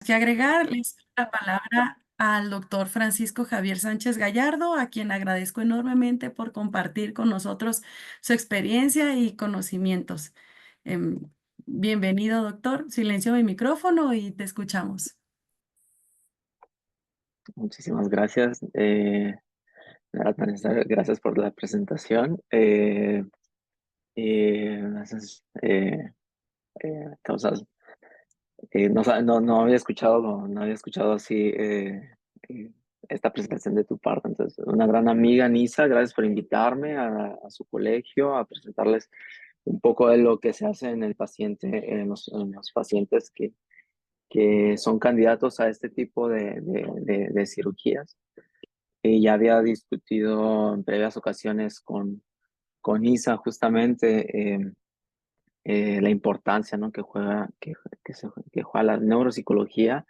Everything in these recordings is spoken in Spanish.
que agregar, les doy la palabra al doctor Francisco Javier Sánchez Gallardo, a quien agradezco enormemente por compartir con nosotros su experiencia y conocimientos. Em, Bienvenido, doctor. Silencio mi micrófono y te escuchamos. Muchísimas gracias. Vanessa, gracias por la presentación. Gracias, causas. No había escuchado, no había escuchado así eh, esta presentación de tu parte. Entonces, una gran amiga, Nisa, gracias por invitarme a su colegio a presentarles un poco de lo que se hace en el paciente, en los pacientes que son candidatos a este tipo de cirugías. Ya había discutido en previas ocasiones con Isa justamente la importancia, ¿no? Que juega la neuropsicología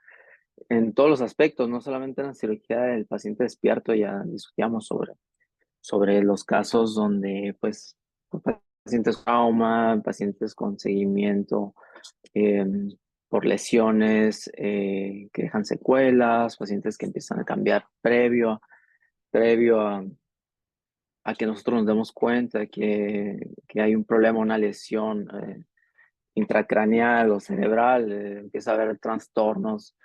en todos los aspectos, no solamente en la cirugía del paciente despierto. Ya discutíamos sobre los casos donde, pues, pacientes con trauma, pacientes con seguimiento eh, por lesiones que dejan secuelas, pacientes que empiezan a cambiar previo a que nosotros nos demos cuenta que hay un problema, una lesión intracraneal o cerebral. Empieza a haber trastornos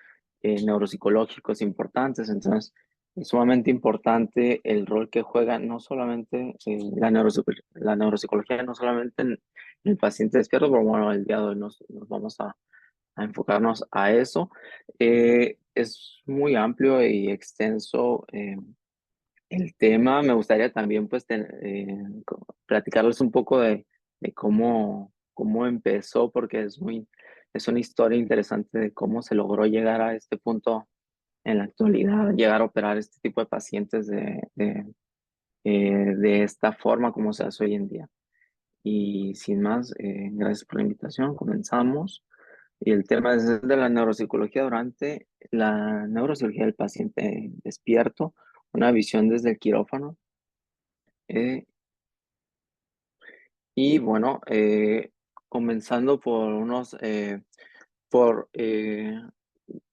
neuropsicológicos importantes. Entonces, es sumamente importante el rol que juega no solamente la neuropsicología, no solamente en el paciente despierto, pero bueno, el día de hoy nos vamos a enfocarnos a eso. Es muy amplio y extenso el tema. Me gustaría también pues platicarles un poco de cómo empezó, porque es una historia interesante de cómo se logró llegar a este punto en la actualidad, llegar a operar este tipo de pacientes de esta forma como se hace hoy en día. Y sin más, gracias por la invitación. Comenzamos. Y el tema es de la neuropsicología durante la neurocirugía del paciente despierto, una visión desde el quirófano. Eh, y bueno, comenzando por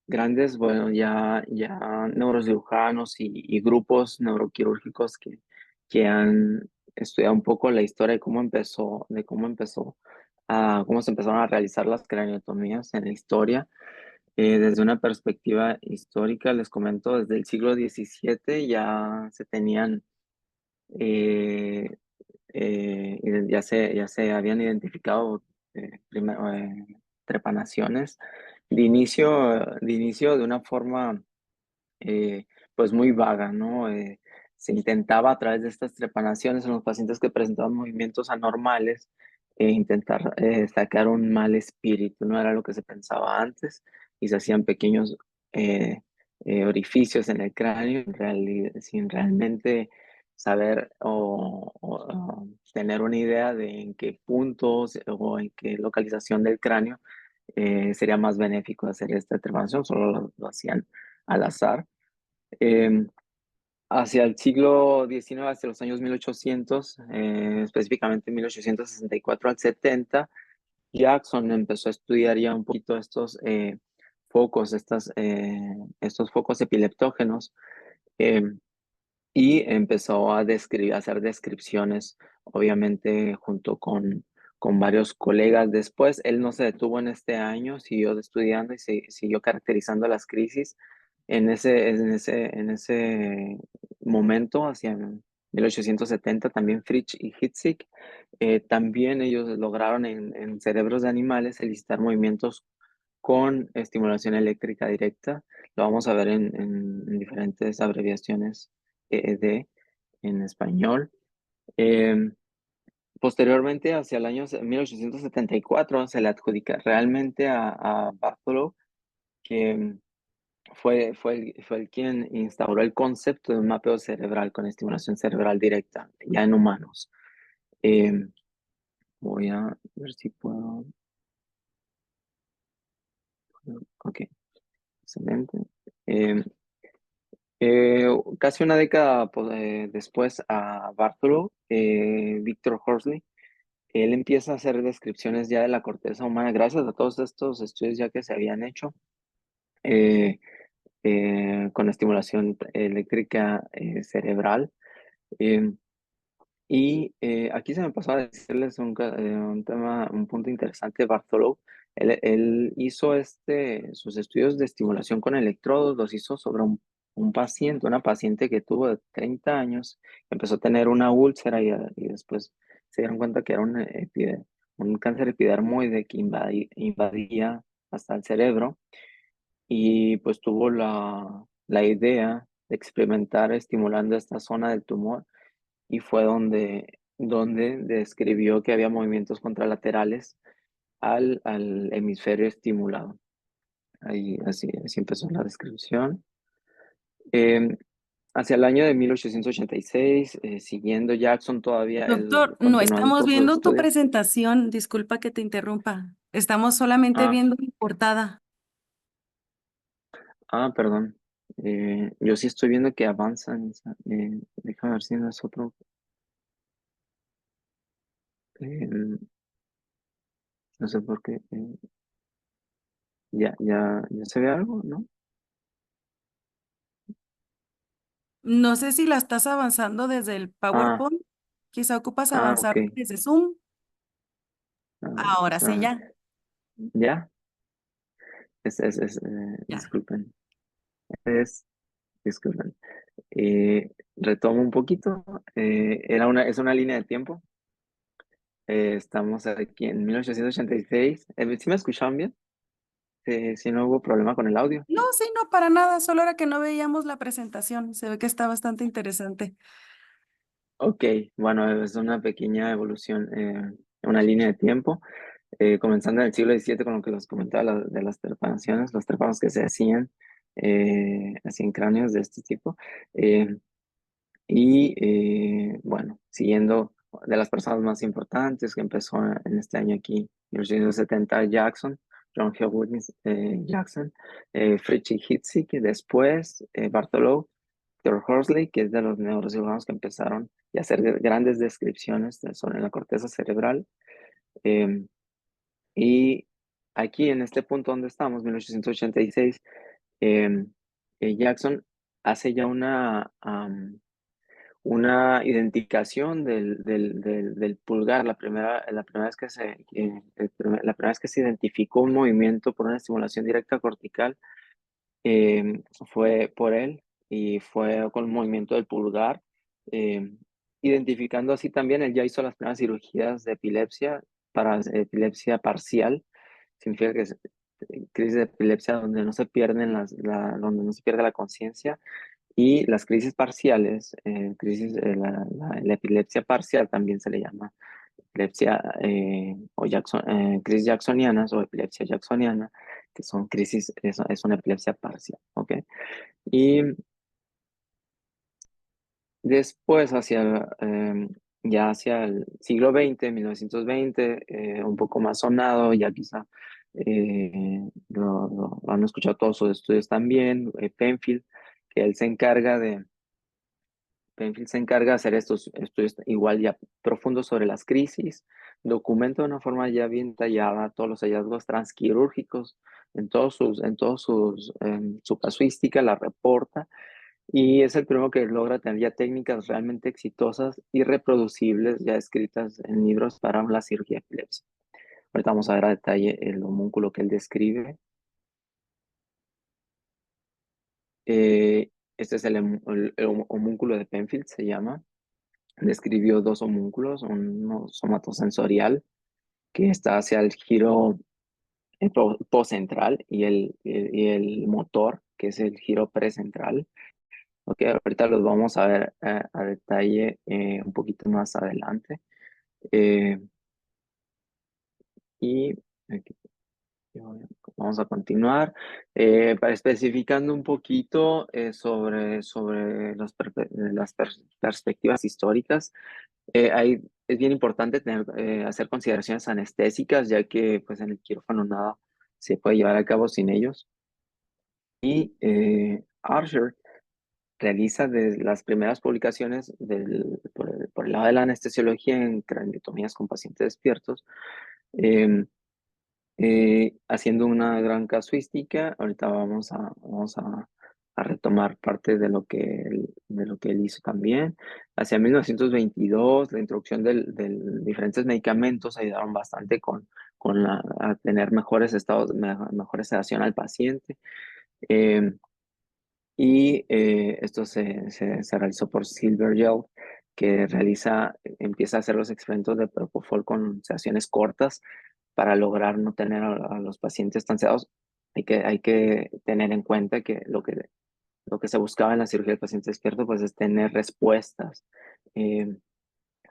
grandes, bueno, ya neurocirujanos y grupos neuroquirúrgicos que han estudiado un poco la historia cómo se empezaron a realizar las craniotomías en la historia. Desde una perspectiva histórica, les comento, desde el siglo XVII ya se tenían eh, ya se habían identificado trepanaciones de inicio de una forma eh, pues muy vaga, ¿no? Se intentaba a través de estas trepanaciones en los pacientes que presentaban movimientos anormales intentar sacar un mal espíritu. No era lo que se pensaba antes, y se hacían pequeños eh, orificios en el cráneo sin realmente saber o tener una idea de en qué puntos o en qué localización del cráneo sería más benéfico hacer esta trepanación. Solo lo hacían al azar. Eh, Hacia el siglo XIX, hacia los años 1800, específicamente 1864 al 70, Jackson empezó a estudiar ya un poquito focos, estos focos epileptógenos, eh, y empezó a hacer descripciones, obviamente junto con varios colegas. Después, él no se detuvo en este año, siguió estudiando y siguió caracterizando las crisis en ese momento, hacia 1870. También Fritsch y Hitzig, también ellos lograron en cerebros de animales elicitar movimientos con estimulación eléctrica directa. Lo vamos a ver en diferentes abreviaciones EED en español. Eh, Posteriormente, hacia el año 1874, se le adjudica realmente a Bartholow, que fue el quien instauró el concepto de un mapeo cerebral con estimulación cerebral directa, ya en humanos. Eh, Voy a ver si puedo. Ok, excelente. Eh, Casi una década después, a Bartholow, Victor Horsley, él empieza a hacer descripciones ya de la corteza humana gracias a todos estos estudios ya que se habían hecho. eh, con estimulación eléctrica cerebral. Em, aquí se me pasó a decirles un tema, un punto interesante de Bartholow. Él hizo sus estudios de estimulación con electrodos, los hizo sobre un paciente, una paciente que tuvo de 30 años, empezó a tener una úlcera y después se dieron cuenta que era un cáncer epidermoide que invadía hasta el cerebro y pues tuvo la idea de experimentar estimulando esta zona del tumor y fue donde describió que había movimientos contralaterales al hemisferio estimulado. Ahí así empezó la descripción. Eh, Hacia el año de 1886, siguiendo Jackson todavía, él Doctor, no continuando estamos con sus viendo tu estudios. presentación. Disculpa que te interrumpa. Estamos solamente Ah, viendo mi portada. perdón. Yo sí estoy viendo que avanzan. Déjame ver si no es otro. eh, no sé por qué. Ya se ve algo, ¿no? No sé si la estás avanzando desde el Ah, PowerPoint. Quizá ocupas ok. avanzar desde Zoom. A ver, Ahora sí espérame. ya. ¿Ya? Ya. Disculpen. Es, disculpen. Retomo un poquito. Es una línea de tiempo. Estamos aquí en 1886. ¿Sí me escuchaban bien? Si no hubo problema con el audio. No, sí, no, para nada. Solo era que no veíamos la presentación. Se ve que está bastante interesante. Ok, bueno, es una pequeña evolución, una línea de tiempo. Comenzando en el siglo XVII con lo que les comentaba de las trepanaciones, los trepanos que se hacían cráneos de este tipo. Eh, bueno, siguiendo de las personas más importantes que empezó en este año aquí, en 1970, Jackson, John Howard Jackson, Friedrich Hitzig, y después Bartholow, Theodore Horsley, que es de los neurocirujanos que empezaron a hacer grandes descripciones sobre la corteza cerebral. eh, y aquí en este punto donde estamos, 1886, eh, Jackson hace ya una identificación del pulgar, la primera vez la primera vez que se identificó un movimiento por una estimulación directa cortical, fue por él y fue con el movimiento del pulgar, eh, identificando así también, él ya hizo las primeras cirugías de epilepsia para epilepsia parcial, significa que es crisis de epilepsia donde no se pierden donde no se pierde la conciencia y las crisis parciales, la epilepsia parcial también se le llama epilepsia crisis jacksonianas o epilepsia jacksoniana, que son crisis, es una epilepsia parcial, ¿ok? Y después, ya hacia el siglo XX, 1920, un poco más sonado, ya quizá lo han escuchado todos sus estudios también, Penfield, que él se encarga de Penfield se encarga de hacer estos estudios igual ya profundos sobre las crisis, documenta de una forma ya bien tallada todos los hallazgos transquirúrgicos su casuística, la reporta, y es el primero que logra tener ya técnicas realmente exitosas y reproducibles ya escritas en libros para la cirugía de epilepsia. Ahorita vamos a ver a detalle el homúnculo que él describe. Este es el homúnculo de Penfield, se llama. Describió dos homúnculos, uno somatosensorial que está hacia el giro poscentral y el motor, que es el giro precentral. Ok, ahorita los vamos a ver a detalle un poquito más adelante. Eh, y aquí vamos a continuar especificando un poquito sobre perspectivas históricas. Es bien importante hacer consideraciones anestésicas, ya que pues, en el quirófano nada se puede llevar a cabo sin ellos. Y Archer realiza de las primeras publicaciones por el lado de la anestesiología en craniotomías con pacientes despiertos. haciendo una gran casuística. Ahorita vamos a retomar parte de lo que él hizo también. Hacia 1922, la introducción de diferentes medicamentos ayudaron bastante a tener mejores estados, mejor sedación al paciente. Eh, Esto se realizó por Silvergel, que empieza a hacer los experimentos de Propofol con sedaciones cortas para lograr no tener a los pacientes tan sedados. Hay que tener en cuenta que lo que se buscaba en la cirugía del paciente despierto pues es tener respuestas eh,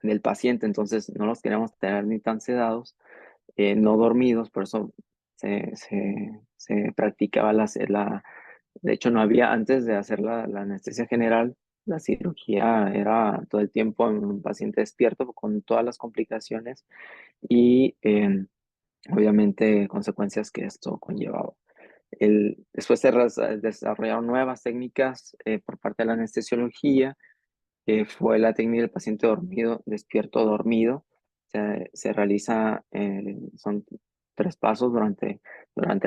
del paciente. Entonces no los queremos tener ni tan sedados, no dormidos. Por eso se practicaba de hecho, no había, antes de hacer la anestesia general, la cirugía era todo el tiempo en un paciente despierto con todas las complicaciones y obviamente consecuencias que esto conllevaba. Después desarrollaron nuevas técnicas por parte de la anestesiología, que fue la técnica del paciente dormido, despierto dormido. Se realiza, son 3 pasos durante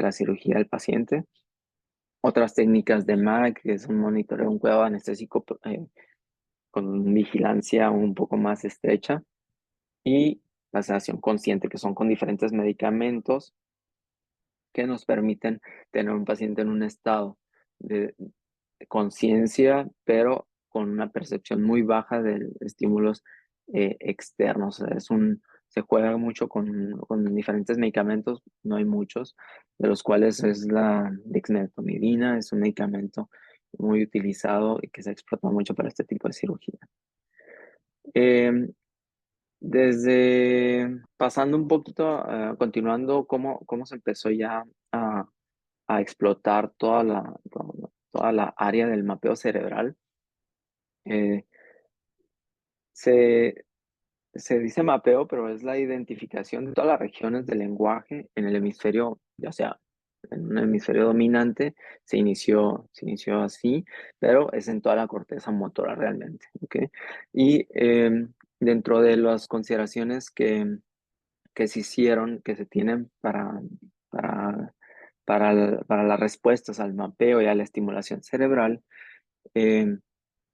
la cirugía del paciente. Otras técnicas de MAC, que es un monitoreo, un cuidado anestésico con vigilancia un poco más estrecha, y la sedación consciente, que son con diferentes medicamentos que nos permiten tener un paciente en un estado de conciencia, pero con una percepción muy baja de estímulos externos. O sea, se juega mucho con diferentes medicamentos, no hay muchos, de los cuales es la dexmedetomidina, es un medicamento muy utilizado y que se explota mucho para este tipo de cirugía. Eh, Pasando un poquito, continuando, cómo se empezó ya a explotar toda la área del mapeo cerebral. Eh, se, Se dice mapeo, pero es la identificación de todas las regiones del lenguaje en el hemisferio, ya sea en un hemisferio dominante, se inició así, pero es en toda la corteza motora realmente, ¿ok? Y dentro de las consideraciones que se hicieron, que se tienen para, para las respuestas al mapeo y a la estimulación cerebral, eh,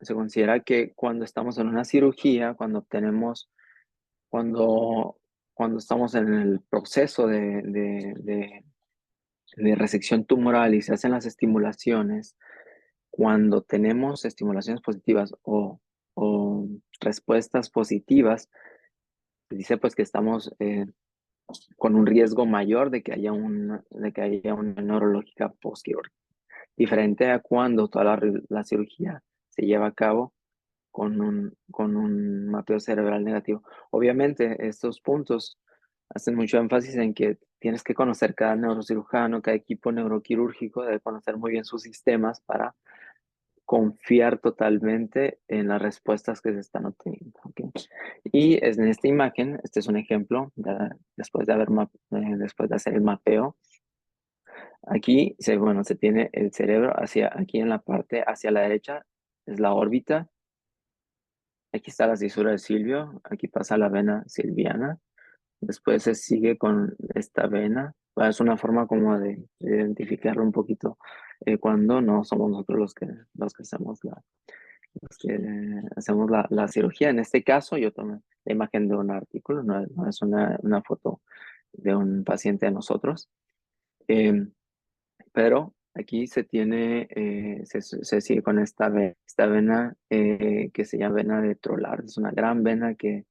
se considera que cuando estamos en una cirugía, cuando, cuando estamos en el proceso de resección tumoral y se hacen las estimulaciones, cuando tenemos estimulaciones positivas o respuestas positivas, se dice pues que estamos con un riesgo mayor de que haya una neurológica postquirúrgica, diferente a cuando toda la cirugía se lleva a cabo con un mapeo cerebral negativo. Obviamente, estos puntos hacen mucho énfasis en que tienes que conocer cada neurocirujano, cada equipo neuroquirúrgico, debe conocer muy bien sus sistemas para confiar totalmente en las respuestas que se están obteniendo. ¿Ok? Y en esta imagen, este es un ejemplo, después de hacer el mapeo. Aquí bueno, se tiene el cerebro aquí en la parte hacia la derecha, es la órbita. Aquí está la cisura de Silvio, aquí pasa la vena silviana, después se sigue con esta vena. Es una forma como de identificarlo un poquito cuando no somos nosotros los que hacemos la cirugía. En este caso, yo tomé la imagen de un artículo, no es una foto de un paciente de nosotros. Eh, pero aquí se sigue con esta vena que se llama vena de Trolar. Es una gran vena que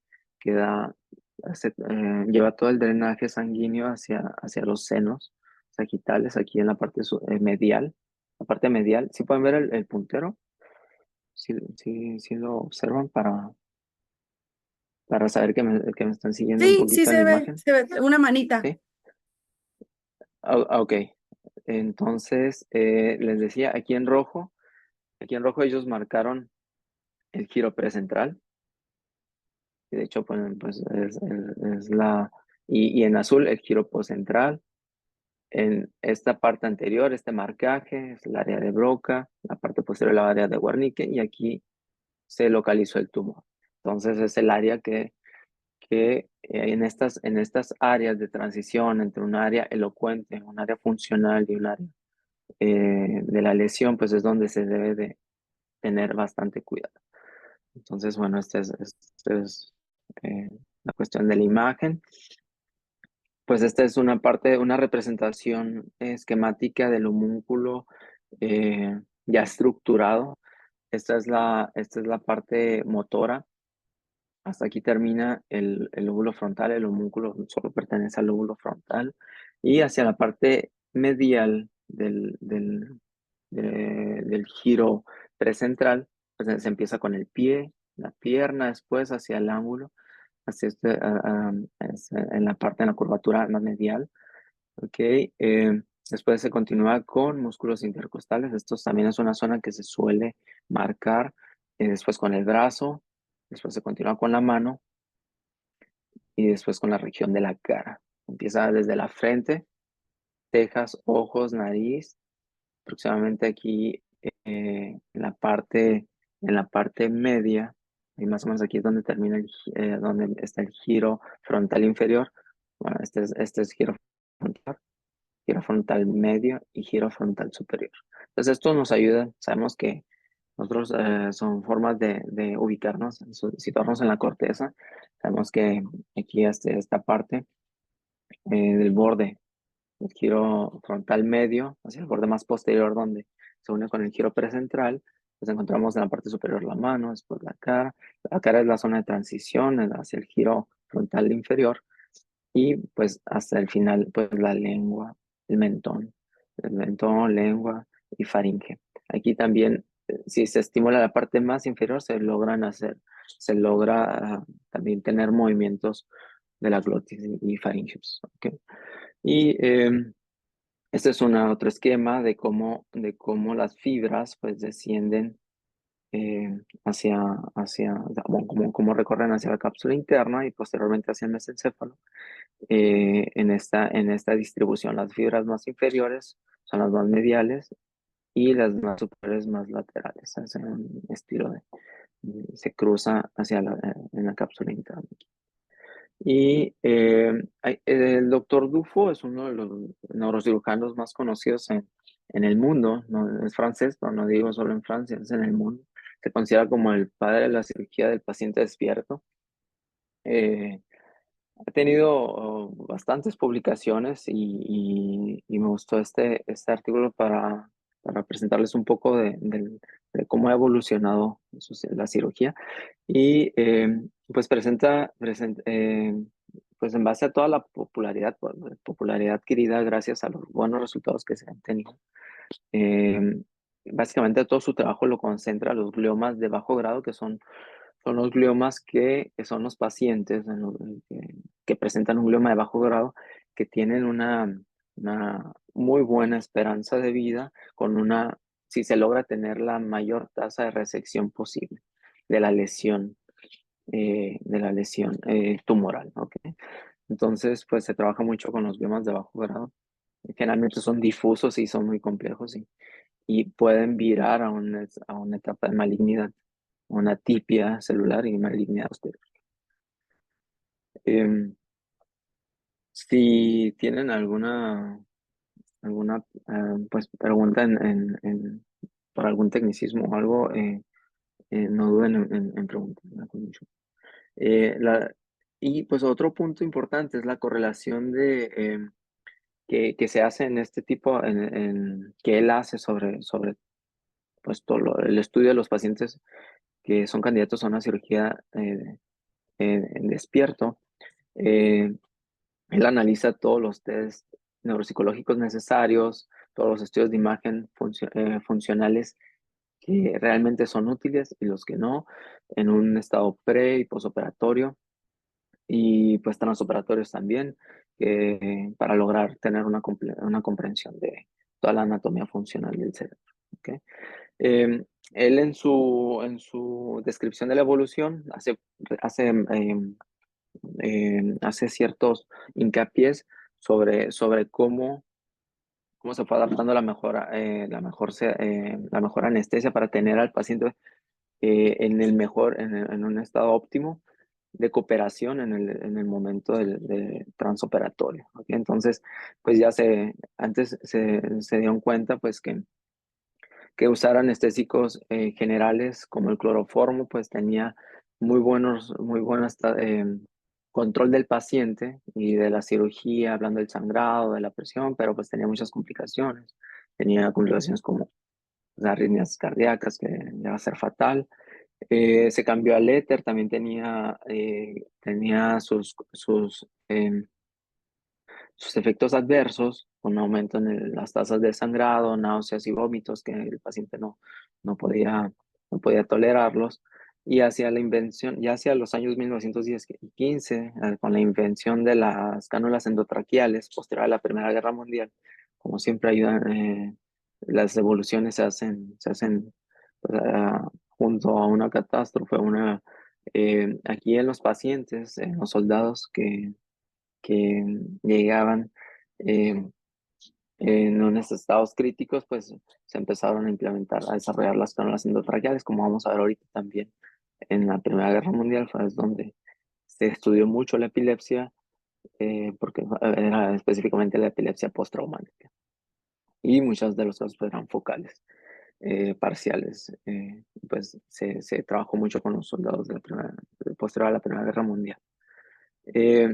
lleva todo el drenaje sanguíneo hacia los senos sagitales, aquí en la parte medial. La parte medial, ¿sí pueden ver el puntero? Sí lo observan para saber que me están siguiendo un Sí, sí poquito en la imagen. se ve una manita. ¿Sí? Ok. Entonces, les decía, aquí en rojo ellos marcaron el giro precentral, y de hecho, pues y en azul el giro postcentral. En esta parte anterior, este marcaje es el área de Broca, la parte posterior la área de Wernicke, y aquí se localizó el tumor. Entonces es el área que que en estas áreas de transición entre un área elocuente, un área funcional y un área de la lesión, pues es donde se debe de tener bastante cuidado. Entonces, bueno, esta es la cuestión de la imagen. Pues esta es una parte, una representación esquemática del homúnculo ya estructurado. Esta es la parte motora. Hasta aquí termina el lóbulo frontal, el homúnculo solo pertenece al lóbulo frontal. Y hacia la parte medial del giro precentral, pues se empieza con el pie, la pierna, después hacia el ángulo, hacia en la parte, en la curvatura más medial. Ok, después se continúa con músculos intercostales. Estos también es una zona que se suele marcar. Después con el brazo, después se continúa con la mano y después con la región de la cara. Empieza desde la frente, cejas, ojos, nariz, aproximadamente aquí en la parte media, y más o menos aquí es donde termina donde está el giro frontal inferior. Bueno, este es giro frontal medio y giro frontal superior. Entonces esto nos ayuda, sabemos que nosotros son formas de ubicarnos, situarnos en la corteza. Sabemos que aquí esta parte del borde, el giro frontal medio, hacia el borde más posterior donde se une con el giro precentral, pues encontramos en la parte superior la mano, después la cara. La cara es la zona de transición hacia el giro frontal inferior y pues hasta el final, pues la lengua, el mentón, lengua y faringe. Aquí también, si se estimula la parte más inferior, se logra también tener movimientos de la glotis y faringios. ¿Ok? Y este es otro esquema de cómo las fibras pues descienden cómo recorren hacia la cápsula interna y posteriormente hacia el mesencéfalo. En esta distribución, las fibras más inferiores son las más mediales y las más superiores más laterales. Es un estilo se cruza en la cápsula interna. Y el doctor Dufo es uno de los neurocirujanos más conocidos en el mundo. No es francés, pero no digo solo en Francia, es en el mundo. Se considera como el padre de la cirugía del paciente despierto. Eh, Ha tenido bastantes publicaciones y me gustó este artículo para presentarles un poco de cómo ha evolucionado la cirugía. Y pues pues en base a toda la popularidad adquirida gracias a los buenos resultados que se han tenido, eh, básicamente todo su trabajo lo concentra a los gliomas de bajo grado, son los gliomas que son los pacientes que presentan un glioma de bajo grado, que tienen una muy buena esperanza de vida, si se logra tener la mayor tasa de resección posible de la lesión tumoral. ¿Ok? Entonces, pues se trabaja mucho con los gliomas de bajo grado. Generalmente son difusos y son muy complejos y pueden virar a una etapa de malignidad, una tipia celular y malignidad posterior. Em, si tienen alguna pues, pregunta por algún tecnicismo o algo, no duden en preguntarme con mucho. Eh, la- y pues otro punto importante es la correlación que se hace en este tipo, que él hace sobre pues, el estudio de los pacientes que son candidatos a una cirugía en despierto. Eh, Él analiza todos los test neuropsicológicos necesarios, todos los estudios de imagen funcionales que realmente son útiles y los que no, en un estado pre y posoperatorio y pues transoperatorios también, para lograr tener una comprensión de toda la anatomía funcional del cerebro. ¿Ok? Él en su descripción de la evolución hace hace ciertos hincapiés sobre cómo se fue adaptando la mejor anestesia para tener al paciente en un estado óptimo. de cooperación en el momento de transoperatorio. ¿Ok? Entonces, pues ya antes se dieron cuenta pues que usar anestésicos generales como el cloroformo, pues tenía muy buenos control del paciente y de la cirugía, hablando del sangrado, de la presión, pero pues tenía muchas complicaciones. Tenía complicaciones como las arritmias cardíacas, que llega a ser fatal. Se cambió al éter, también tenía sus efectos adversos, un aumento en las tasas de sangrado, náuseas y vómitos que el paciente no podía, no podía tolerarlos. Y hacia la invención, ya hacia los años 1910 y 15, con la invención de las cánulas endotraqueales, posterior a la Primera Guerra Mundial, como siempre ayudan, las evoluciones se hacen pues, junto a una catástrofe, aquí en los pacientes, en los soldados que llegaban eh, en unos estados críticos, pues se empezaron a implementar, a desarrollar las cánulas endotraqueales, como vamos a ver ahorita también. En la Primera Guerra Mundial fue donde se estudió mucho la epilepsia, porque era específicamente la epilepsia postraumática. Y muchos de los casos pues, eran focales, parciales. Pues se trabajó mucho con los soldados posterior a la Primera Guerra Mundial. Eh,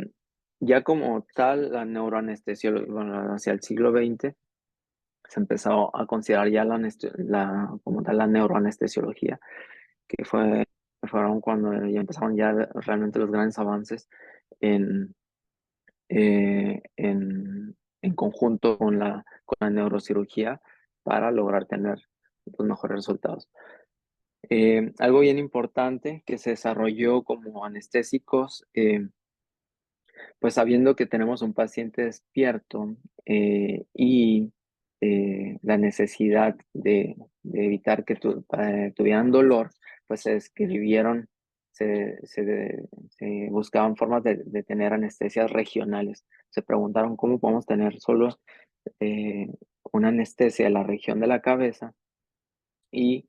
ya como tal, la neuroanestesia, bueno, hacia el siglo XX, se empezó a considerar ya como tal la neuroanestesiología, que fueron cuando ya empezaron ya realmente los grandes avances en, en conjunto con la neurocirugía para lograr tener los mejores resultados. Algo bien importante que se desarrolló como anestésicos, pues sabiendo que tenemos un paciente despierto y la necesidad de evitar que tuvieran dolor, pues se describieron, se buscaban formas de tener anestesias regionales. Se preguntaron cómo podemos tener solo eh, una anestesia en la región de la cabeza y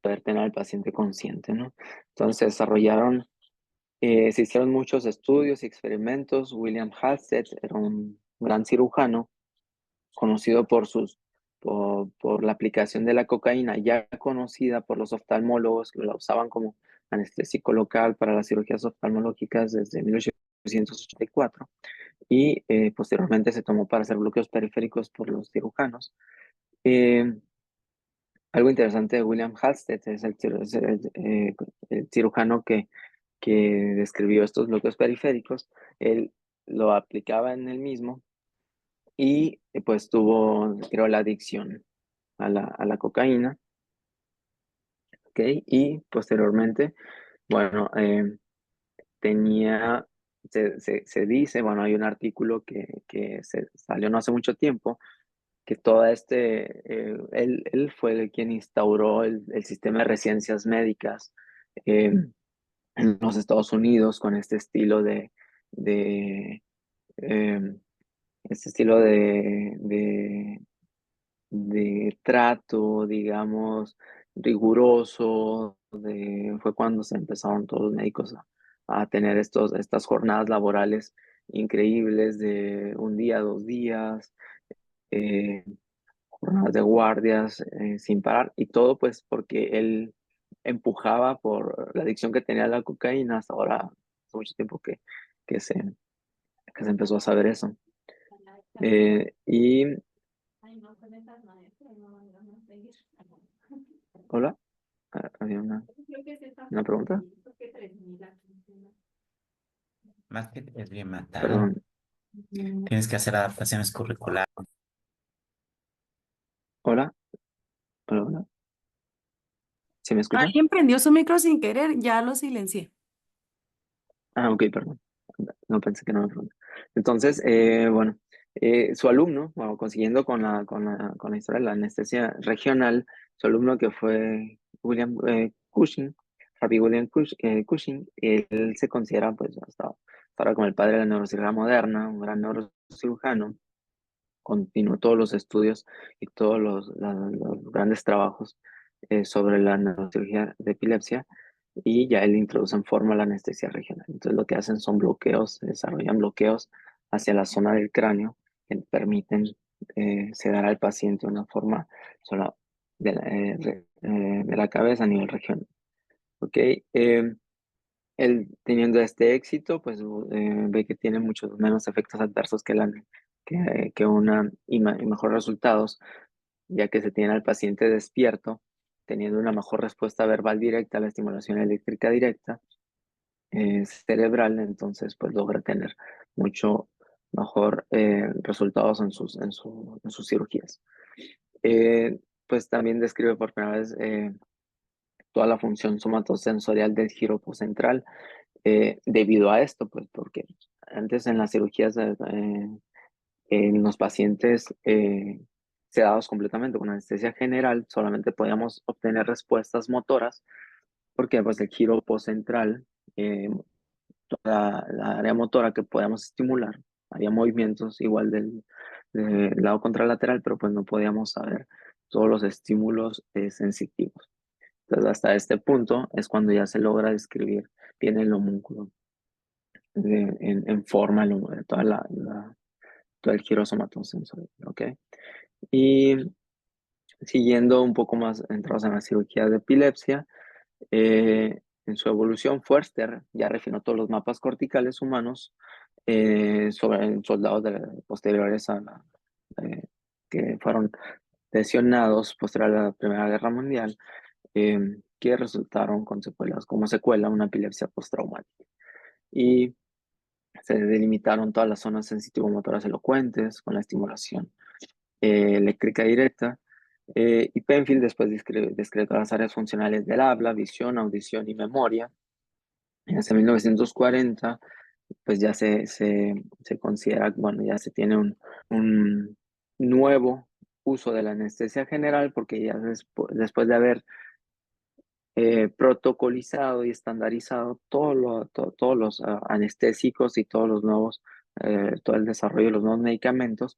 poder tener al paciente consciente, ¿no? Entonces se hicieron muchos estudios y experimentos. William Halsted era un gran cirujano, conocido por la aplicación de la cocaína, ya conocida por los oftalmólogos que la usaban como anestésico local para las cirugías oftalmológicas desde 1884 y posteriormente se tomó para hacer bloqueos periféricos por los cirujanos. Eh, Algo interesante de William Halsted es el cirujano que describió estos bloqueos periféricos. Él lo aplicaba en él mismo y pues creó la adicción a la cocaína, ¿ok? Y posteriormente, bueno, tenía, se dice, bueno, hay un artículo que se salió no hace mucho tiempo, que él fue quien instauró el sistema de residencias médicas eh, en los Estados Unidos con de eh, este estilo de trato, digamos, riguroso. Fue cuando se empezaron todos los médicos a tener estas jornadas laborales increíbles de un día, 2 días, eh, jornadas de guardias sin parar y todo pues porque él empujaba por la adicción que tenía a la cocaína hasta ahora, hace mucho tiempo que se, que se empezó a saber eso. Y, hola, había una pregunta, Más que es bien matado. perdón, Tienes que hacer adaptaciones curriculares. hola, hola, hola, ¿se me escucha? Alguien prendió su micro sin querer, ya lo silencié. Ah, ok, perdón. No pensé que no me preguntó. Entonces, bueno, su alumno, bueno, consiguiendo con la historia de la anestesia regional, su alumno que fue William Cushing, Rabbi William Cushing, él se considera, pues, hasta ahora como el padre de la neurocirugía moderna, un gran neurocirujano, continuó todos los estudios y todos los grandes trabajos sobre la neurocirugía de epilepsia y ya él introduce en forma la anestesia regional. Entonces lo que hacen son bloqueos, desarrollan bloqueos hacia la zona del cráneo que permiten sedar al paciente de una forma sola de la cabeza a nivel regional. ¿Ok? Él teniendo este éxito, pues ve que tiene muchos menos efectos adversos que una y mejores resultados, ya que se tiene al paciente despierto, teniendo una mejor respuesta verbal directa a la estimulación eléctrica directa cerebral, entonces pues logra tener mucho mejor resultados en sus cirugías. Pues también describe por primera vez toda la función somatosensorial del giro central debido a esto, pues porque antes en las cirugías en los pacientes sedados completamente con anestesia general solamente podíamos obtener respuestas motoras porque pues el giro central la área motora que podíamos estimular, había movimientos igual del lado contralateral, pero pues no podíamos saber todos los estímulos sensitivos. Entonces, hasta este punto es cuando ya se logra describir bien el homúnculo en forma, todo el giro somatosensorial, ¿ok? Y siguiendo un poco más entrados en la cirugía de epilepsia, en su evolución, Foerster ya refinó todos los mapas corticales humanos sobre soldados posteriores eh, que fueron lesionados posterior a la Primera Guerra Mundial, que resultaron con secuelas, como secuela una epilepsia postraumática. Y se delimitaron todas las zonas sensitivo-motoras elocuentes con la estimulación eléctrica directa. Y Penfield después describe todas las áreas funcionales del habla, visión, audición y memoria. Hacia 1940, pues ya se considera, bueno, ya se tiene un nuevo uso de la anestesia general, porque ya después de haber protocolizado y estandarizado todos los anestésicos y todos los nuevos, todo el desarrollo de los nuevos medicamentos,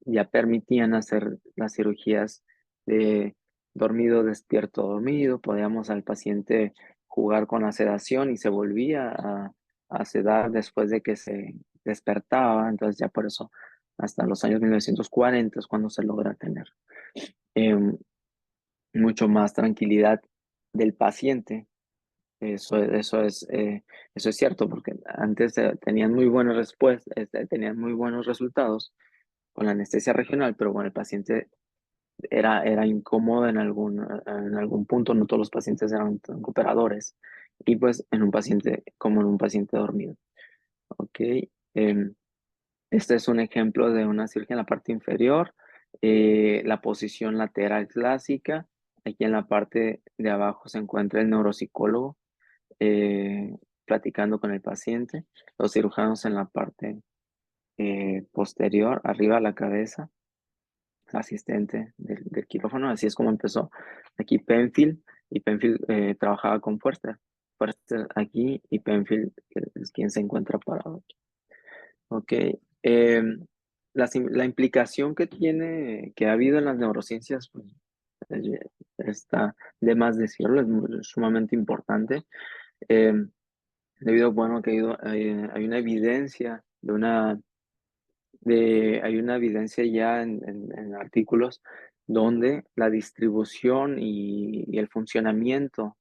ya permitían hacer las cirugías de dormido, despierto, dormido. Podíamos al paciente jugar con la sedación y se volvía a sedar después de que se despertaba. Entonces ya por eso hasta los años 1940 es cuando se logra tener em, mucho más tranquilidad del paciente. Eso es cierto, porque antes tenían muy buenas respuestas, tenían muy buenos resultados con la anestesia regional, pero bueno, el paciente era incómodo en algún punto, no todos los pacientes eran recuperadores, y pues en un paciente, como en un paciente dormido. Ok, em, este es un ejemplo de una cirugía en la parte inferior, la posición lateral clásica. Aquí en la parte de abajo se encuentra el neuropsicólogo eh, platicando con el paciente, los cirujanos en la parte posterior, arriba de la cabeza, asistente del quirófano. Así es como empezó aquí Penfield, y Penfield trabajaba con Foerster aquí, y Penfield que es quien se encuentra parado aquí. Ok. La implicación que ha habido en las neurociencias, pues, está de más decirlo, es sumamente importante. Eh, Debido, bueno, que hay una evidencia hay una evidencia ya en artículos donde la distribución y el funcionamiento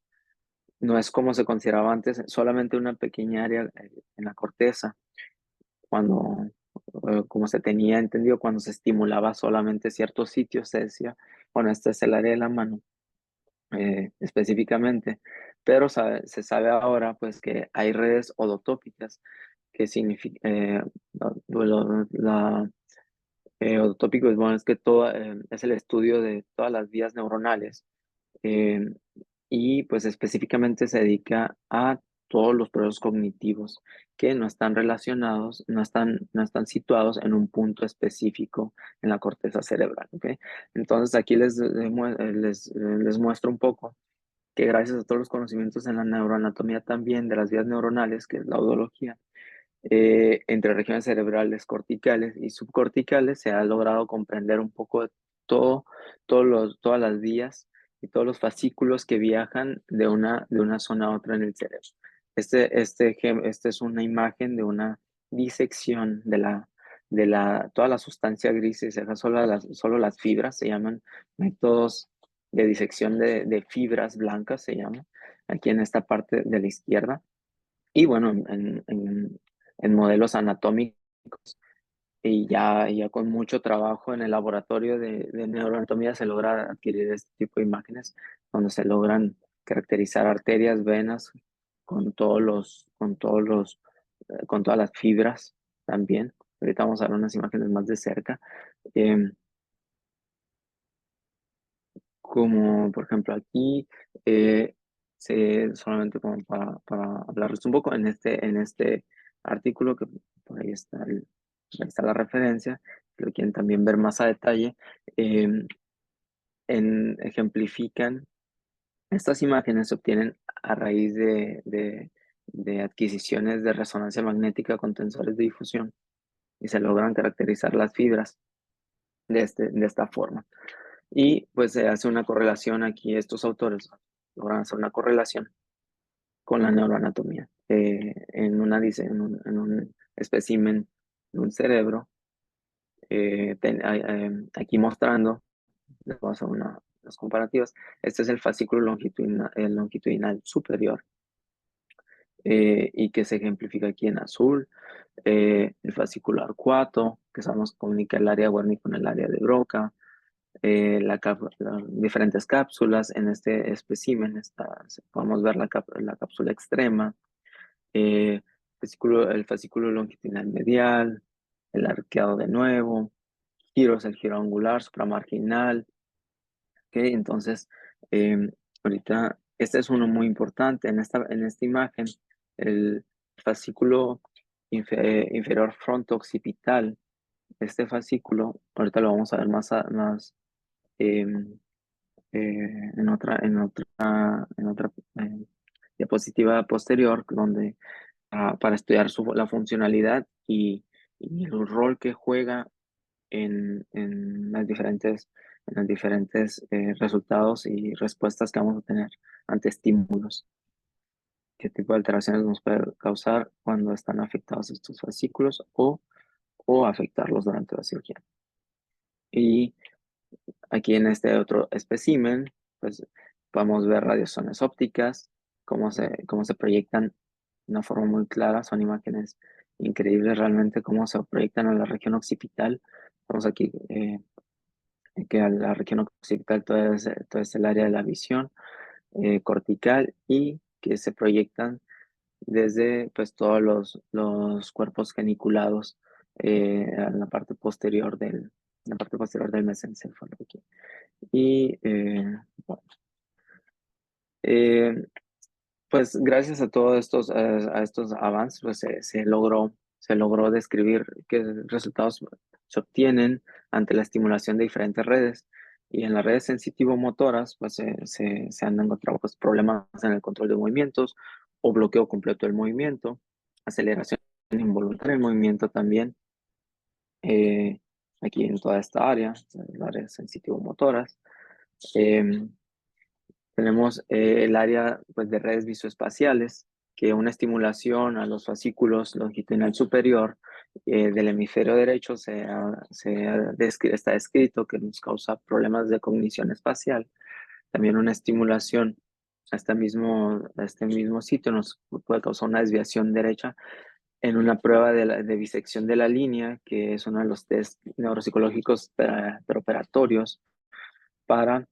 no es como se consideraba antes, solamente una pequeña área en la corteza, cuando, como se tenía entendido, cuando se estimulaba solamente ciertos sitios, se decía, bueno, este es el área de la mano específicamente, pero se sabe ahora pues que hay redes odotópicas, que significa, odotópico es, bueno, es que es el estudio de todas las vías neuronales eh, y pues específicamente se dedica a todos los procesos cognitivos que no están relacionados, no están situados en un punto específico en la corteza cerebral, ¿ok? Entonces aquí les muestro un poco que gracias a todos los conocimientos en la neuroanatomía también de las vías neuronales, que es la odología, entre regiones cerebrales corticales y subcorticales se ha logrado comprender un poco de todas las vías y todos los fascículos que viajan de una zona a otra en el cerebro. Este es una imagen de una disección toda la sustancia gris, y se deja solo las fibras, se llaman métodos de disección de fibras blancas, se llama, aquí en esta parte de la izquierda. Y bueno, en modelos anatómicos y ya con mucho trabajo en el laboratorio de neuroanatomía se logra adquirir este tipo de imágenes donde se logran caracterizar arterias, venas con todas las fibras también. Ahorita vamos a ver unas imágenes más de cerca. Em, Como por ejemplo aquí, solamente como para hablarles un poco, en este artículo, que por ahí está la referencia, si lo quieren también ver más a detalle, eh, ejemplifican, estas imágenes se obtienen a raíz de adquisiciones de resonancia magnética con tensores de difusión y se logran caracterizar las fibras de esta forma. Y pues se hace una correlación aquí, estos autores logran hacer una correlación con la neuroanatomía en un espécimen de un cerebro, aquí mostrando, les voy a hacer unas comparativas. Este es el fascículo longitudinal superior, y que se ejemplifica aquí en azul. El fascículo arcuato, que sabemos que comunica el área Wernicke con el área de Broca. Las diferentes cápsulas en este espécimen. Podemos ver la cápsula extrema, el fascículo longitudinal medial, el arqueado de nuevo, giros, el giro angular, supramarginal. ¿Okay? Entonces, ahorita, este es uno muy importante en esta imagen, el fascículo inferior fronto-occipital. Este fascículo, ahorita lo vamos a ver más em, en otra diapositiva posterior, donde para estudiar la funcionalidad y el rol que juega en los diferentes resultados y respuestas que vamos a tener ante estímulos. ¿Qué tipo de alteraciones nos puede causar cuando están afectados estos fascículos o afectarlos durante la cirugía? Y aquí en este otro espécimen, pues podemos ver radiaciones ópticas, cómo se proyectan de una forma muy clara. Son imágenes increíbles realmente cómo se proyectan a la región occipital. Vemos aquí que a la región occipital todo es el área de la visión cortical, y que se proyectan desde pues todos los cuerpos geniculados en la parte posterior del mesencéfalo aquí. Y bueno, eh, pues gracias a todos estos avances, pues se logró describir qué resultados se obtienen ante la estimulación de diferentes redes. Y en las redes sensitivo-motoras, pues se han encontrado pues, problemas en el control de movimientos o bloqueo completo del movimiento, aceleración involuntaria del movimiento también, aquí en toda esta área, las redes sensitivo-motoras. Em, Tenemos el área pues, de redes visoespaciales, que una estimulación a los fascículos longitudinal superior del hemisferio derecho está descrito que nos causa problemas de cognición espacial. También una estimulación a este mismo sitio nos puede causar una desviación derecha en una prueba de disección de la línea, que es uno de los test neuropsicológicos preoperatorios para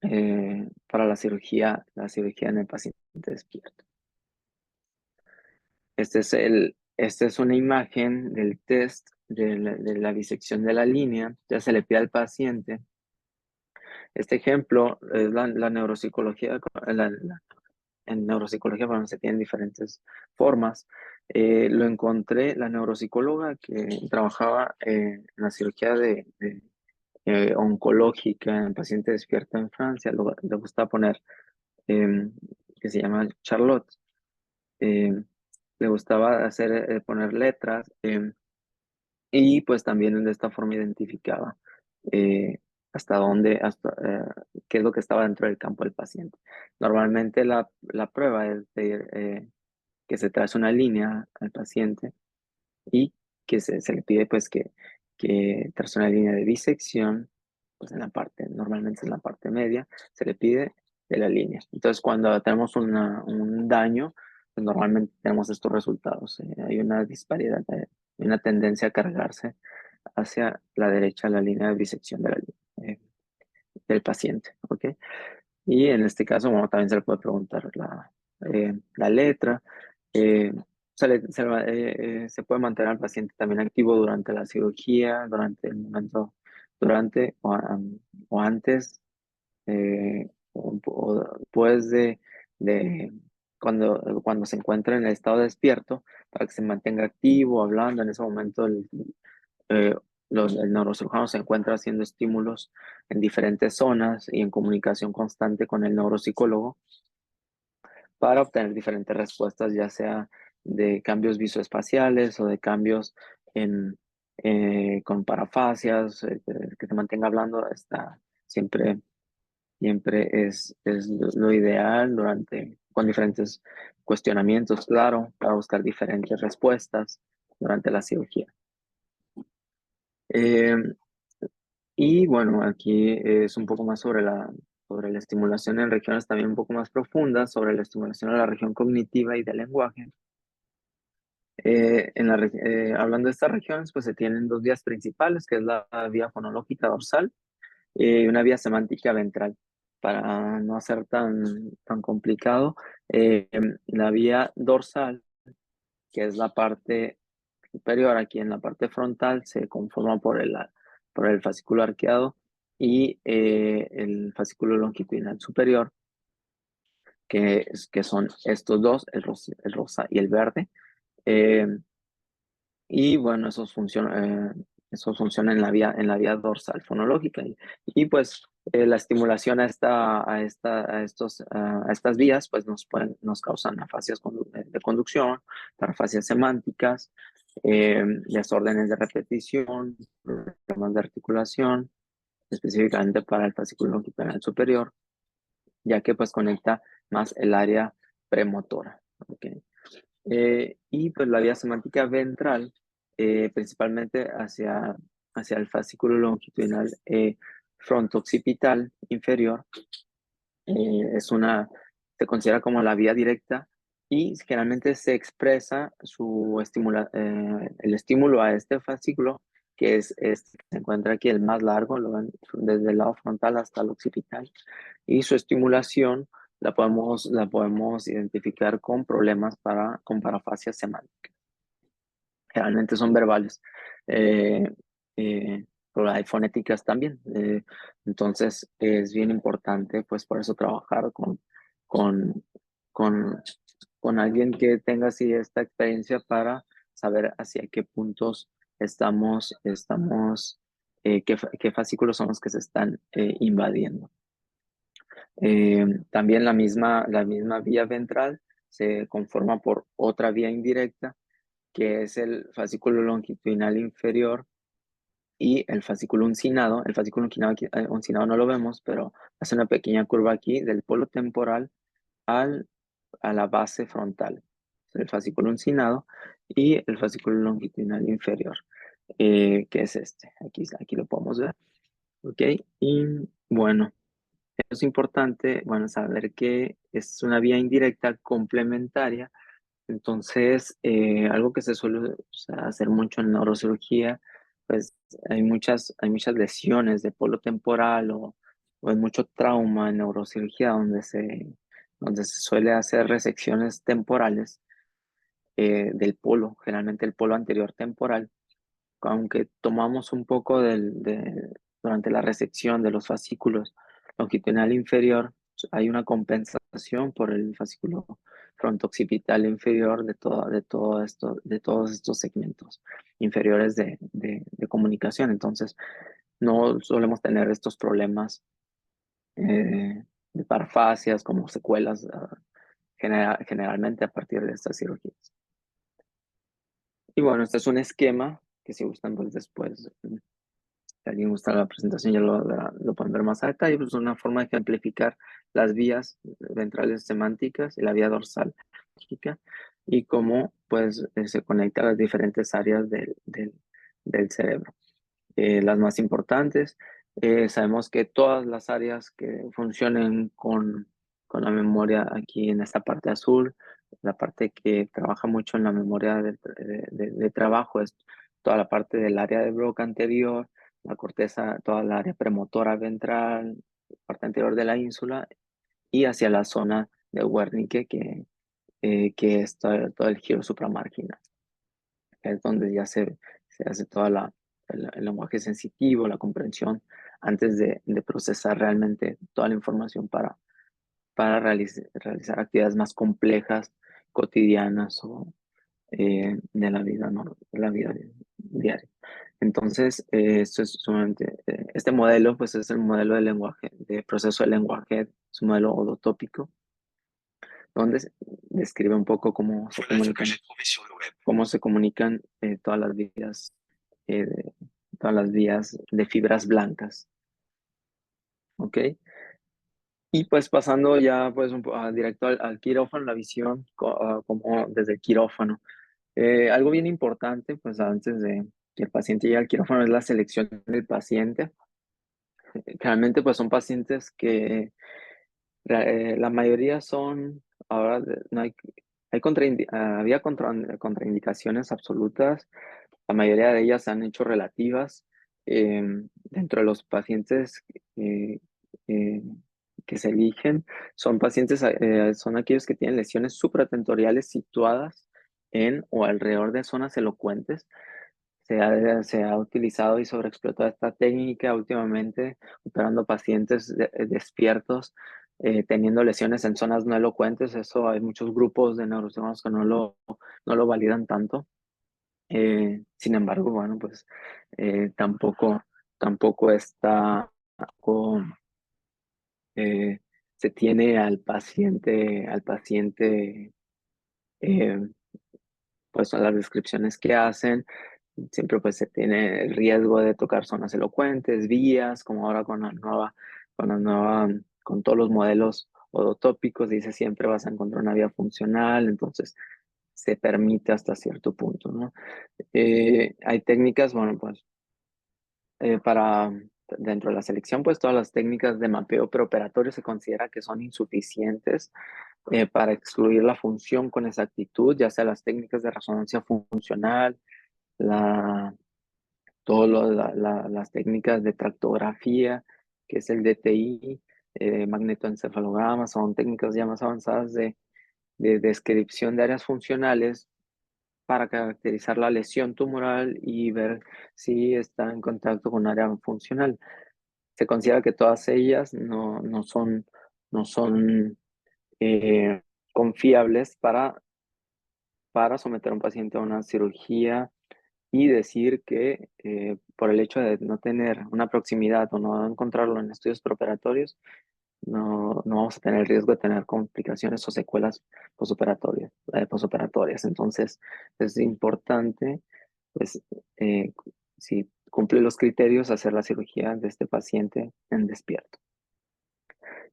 la cirugía en el paciente despierto. Esta es una imagen del test de la disección de la línea. Ya se le pide al paciente. Este ejemplo es la neuropsicología. En neuropsicología, bueno, se tienen diferentes formas. Lo encontré, la neuropsicóloga que trabajaba en la cirugía oncológica en paciente despierto en Francia, le gusta poner em, que se llama Charlotte. Le gustaba poner letras, y pues también de esta forma identificaba hasta dónde, qué es lo que estaba dentro del campo del paciente. Normalmente la prueba es que se trace una línea al paciente y que se le pide pues que trace una línea de disección, pues en la parte, normalmente es en la parte media, se le pide de la línea. Entonces cuando tenemos un daño, pues normalmente tenemos estos resultados. Hay una disparidad, hay una tendencia a cargarse hacia la derecha la línea de disección de del paciente, ¿ok? Y en este caso, bueno, también se le puede preguntar la letra. Se puede mantener al paciente también activo durante la cirugía, durante el momento, durante o antes, o después de cuando se encuentra en el estado despierto, para que se mantenga activo, hablando. En ese momento, eh, el neurocirujano se encuentra haciendo estímulos en diferentes zonas y en comunicación constante con el neuropsicólogo para obtener diferentes respuestas, ya sea de cambios visoespaciales o de cambios en, con parafasias, que se mantenga hablando, siempre, siempre es lo ideal con diferentes cuestionamientos, claro, para buscar diferentes respuestas durante la cirugía. Eh, y bueno, aquí es un poco más sobre la estimulación en regiones también un poco más profundas, sobre la estimulación de la región cognitiva y del lenguaje. Hablando de estas regiones, pues se tienen dos vías principales, que es la vía fonológica dorsal y una vía semántica ventral. Para no hacer tan complicado, la vía dorsal, que es la parte superior, aquí en la parte frontal, se conforma por el fascículo arqueado y el fascículo longitudinal superior, que son estos dos, el rosa y el verde. Eh, y bueno, eso funciona en la vía dorsal fonológica. Pues la estimulación a estas vías pues nos causan afasias de conducción, parafasias semánticas, desórdenes de repetición, problemas de articulación, específicamente para el fascículo longitudinal superior, ya que pues conecta más el área premotora. ¿Ok? Y pues la vía semántica ventral, principalmente hacia el fascículo longitudinal fronto-occipital inferior, se considera como la vía directa y generalmente se expresa el estímulo a este fascículo, que es este que se encuentra aquí, el más largo, lo ven desde el lado frontal hasta el occipital, y su estimulación la podemos identificar con problemas con parafasia semántica. Generalmente son verbales, eh, pero hay fonéticas también. Entonces es bien importante, pues por eso trabajar con, con, con alguien que tenga así esta experiencia para saber hacia qué puntos qué fascículos son los que se están invadiendo. También la misma vía ventral se conforma por otra vía indirecta, que es el fascículo longitudinal inferior y el fascículo uncinado. El fascículo uncinado no lo vemos, pero hace una pequeña curva aquí del polo temporal a la base frontal. El fascículo uncinado y el fascículo longitudinal inferior, que es este. Aquí lo podemos ver. ¿Ok? Y bueno, es importante, bueno, saber que es una vía indirecta complementaria. Entonces, algo que se suele, o sea, hacer mucho en neurocirugía, pues hay muchas lesiones de polo temporal o hay mucho trauma en neurocirugía donde se suele hacer resecciones temporales del polo, generalmente el polo anterior temporal, aunque tomamos un poco durante la resección de los fascículos longitudinal inferior, hay una compensación por el fascículo fronto-occipital inferior de todos estos segmentos inferiores de comunicación. Entonces, no solemos tener estos problemas de parafasias como secuelas generalmente a partir de estas cirugías. Y bueno, este es un esquema que si gustan pues después Si alguien gusta la presentación ya lo pueden ver más a detalle, pues es una forma de ejemplificar las vías ventrales semánticas y la vía dorsal lógica y cómo pues se conecta a las diferentes áreas del cerebro. Las más importantes, sabemos que todas las áreas que funcionen con la memoria aquí en esta parte azul, la parte que trabaja mucho en la memoria de trabajo es toda la parte del área de Broca anterior, la corteza, toda la área premotora ventral, parte anterior de la ínsula y hacia la zona de Wernicke que es todo el giro supramarginal, que es donde ya se hace toda el lenguaje sensitivo, la comprensión, antes de procesar realmente toda la información para realizar actividades más complejas, cotidianas o de la vida, ¿no? De la vida diaria. Entonces, esto es sumamente, este modelo, pues es el modelo de lenguaje, de proceso de lenguaje, es un modelo odotópico, donde describe un poco cómo se comunican eh, de- todas las vías de fibras blancas, ¿ok? Y pues pasando ya pues directo al quirófano, la visión como desde el quirófano. Algo bien importante, pues antes de que el paciente llegue al quirófano es la selección del paciente. Realmente pues son pacientes que la mayoría son, ahora no hay contraindicaciones absolutas. La mayoría de ellas se han hecho relativas. Dentro de los pacientes eh, eh, que se eligen, son aquellos que tienen lesiones supratentoriales situadas en o alrededor de zonas elocuentes. Se ha utilizado y sobreexplotado esta técnica últimamente, operando pacientes despiertos, teniendo lesiones en zonas no elocuentes. Eso hay muchos grupos de neurocirujanos que no lo validan tanto. Sin embargo, bueno, pues tampoco está con, eh, se tiene al paciente, eh, pues a las descripciones que hacen, siempre pues se tiene el riesgo de tocar zonas elocuentes, vías, como ahora con todos los modelos odotópicos, dice siempre vas a encontrar una vía funcional, entonces se permite hasta cierto punto, ¿no? Hay técnicas, bueno, pues dentro de la selección, pues todas las técnicas de mapeo preoperatorio se considera que son insuficientes para excluir la función con exactitud, ya sea las técnicas de resonancia funcional, la, las técnicas de tractografía, que es el DTI, magnetoencefalograma, son técnicas ya más avanzadas de descripción de áreas funcionales para caracterizar la lesión tumoral y ver si está en contacto con área funcional. Se considera que todas ellas no son confiables para someter a un paciente a una cirugía y decir que por el hecho de no tener una proximidad o no encontrarlo en estudios preoperatorios, no vamos a tener el riesgo de tener complicaciones o secuelas posoperatorias. Entonces, es importante, pues, eh, si cumple los criterios, hacer la cirugía de este paciente en despierto.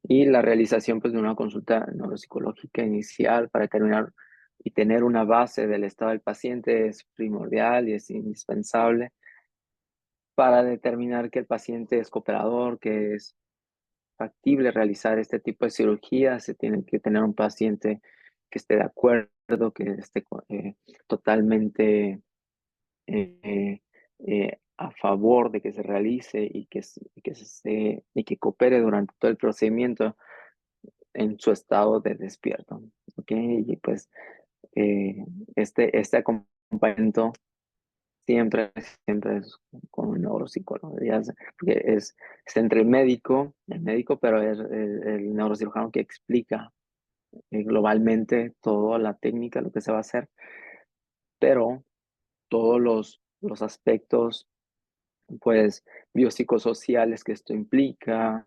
Y la realización, pues, de una consulta neuropsicológica inicial para determinar y tener una base del estado del paciente es primordial y es indispensable para determinar que el paciente es cooperador, que es factible realizar este tipo de cirugía. Se tiene que tener un paciente que esté de acuerdo, que esté totalmente a favor de que se realice y que coopere durante todo el procedimiento en su estado de despierto. ¿Ok? Y pues este acompañamiento siempre es con un neuropsicólogo, porque es entre el médico, pero es el neurocirujano que explica globalmente toda la técnica, lo que se va a hacer, pero todos los aspectos, pues, biopsicosociales que esto implica,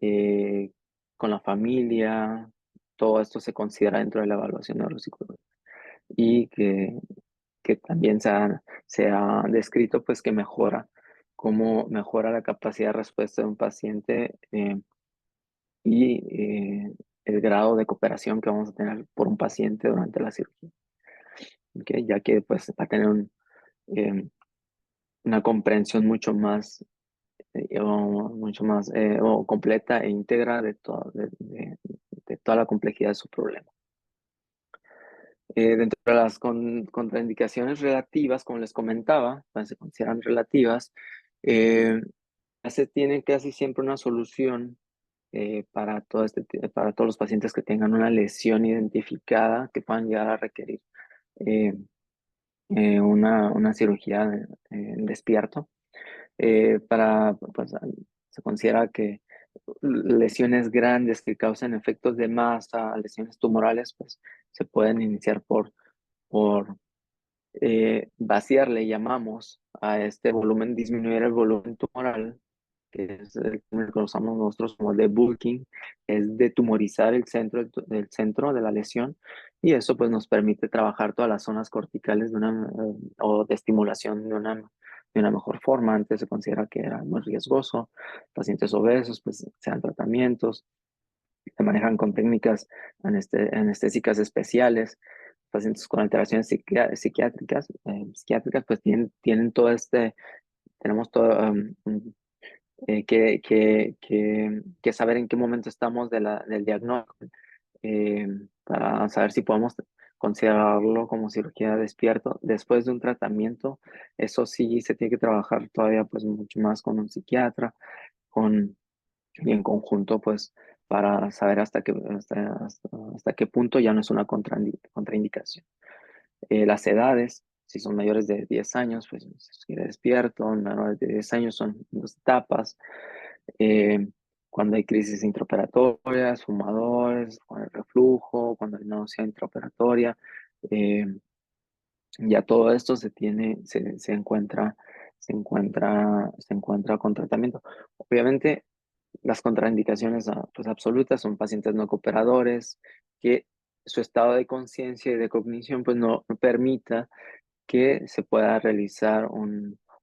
eh, con la familia, todo esto se considera dentro de la evaluación neuropsicológica y que también se ha descrito pues que mejora cómo mejora la capacidad de respuesta de un paciente y el grado de cooperación que vamos a tener por un paciente durante la cirugía. ¿Okay? Ya que pues va a tener una comprensión mucho más o completa e íntegra de toda la complejidad de su problema. Dentro de las contraindicaciones relativas, como les comentaba, pues, se consideran relativas, se tiene casi siempre una solución para todos los pacientes que tengan una lesión identificada que puedan llegar a requerir eh, una cirugía en despierto. Pues, se considera que lesiones grandes que causan efectos de masa, lesiones tumorales, pues se pueden iniciar por vaciar, le llamamos a este volumen, disminuir el volumen tumoral, que es el que usamos nosotros como debulking, es detumorizar del centro de la lesión, y eso pues nos permite trabajar todas las zonas corticales o de estimulación de una mejor forma. Antes se considera que era muy riesgoso. Pacientes obesos pues se dan tratamientos, se manejan con técnicas anestésicas especiales. Pacientes con alteraciones psiquiátricas pues tienen todo tenemos todo que saber en qué momento estamos del diagnóstico para saber si podemos considerarlo como cirugía despierto. Después de un tratamiento, eso sí se tiene que trabajar todavía pues mucho más con un psiquiatra, y en conjunto pues para saber hasta qué punto ya no es una contraindicación. Las edades, si son mayores de 10 años, pues se quiere despierto, menores de 10 años son dos etapas. Eh, Cuando hay crisis intraoperatorias, fumadores, con el reflujo, cuando hay náusea intraoperatoria, eh, ya todo esto se encuentra con tratamiento. Obviamente, las contraindicaciones pues, absolutas son pacientes no cooperadores, que su estado de conciencia y de cognición pues, no permita que se pueda realizar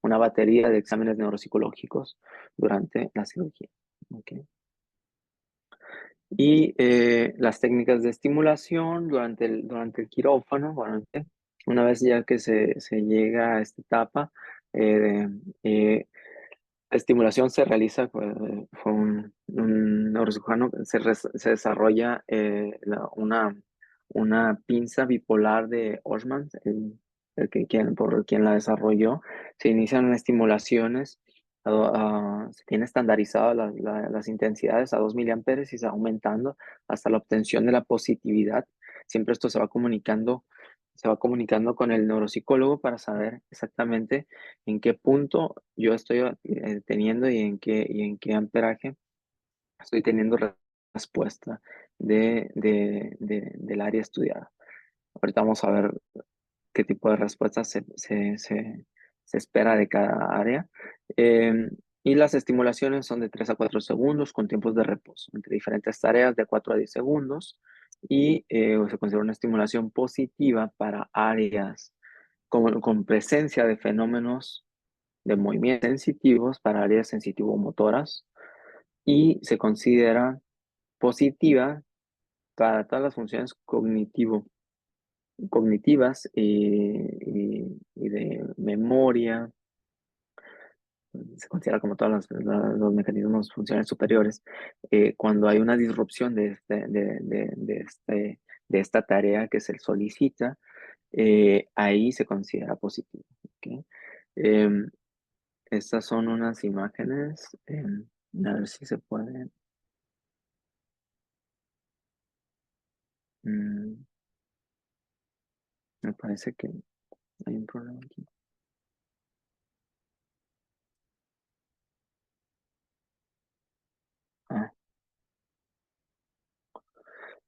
una batería de exámenes neuropsicológicos durante la cirugía. ¿Okay? Y las técnicas de estimulación durante el quirófano, una vez ya que se llega a esta etapa, eh, la estimulación se realiza con un neurocirujano, se desarrolla una pinza bipolar de Osman, por quien la desarrolló. Se inician estimulaciones, se tiene estandarizadas las intensidades a 2 miliamperes y se va aumentando hasta la obtención de la positividad. Siempre esto se va comunicando con el neuropsicólogo para saber exactamente en qué punto yo estoy teniendo y en qué amperaje estoy teniendo respuesta del área estudiada. Ahorita vamos a ver qué tipo de respuestas se espera de cada área. Y las estimulaciones son de 3 a 4 segundos con tiempos de reposo entre diferentes tareas de 4 a 10 segundos, y se considera una estimulación positiva para áreas con presencia de fenómenos de movimientos sensitivos, para áreas sensitivo-motoras, y se considera positiva para todas las funciones cognitivas y de memoria. Se considera como todos los mecanismos funcionales superiores. Cuando hay una disrupción de esta tarea que se solicita, ahí se considera positivo. ¿Okay? Em, Estas son unas imágenes, a ver si se pueden. mm, Me parece que hay un problema aquí. Ah,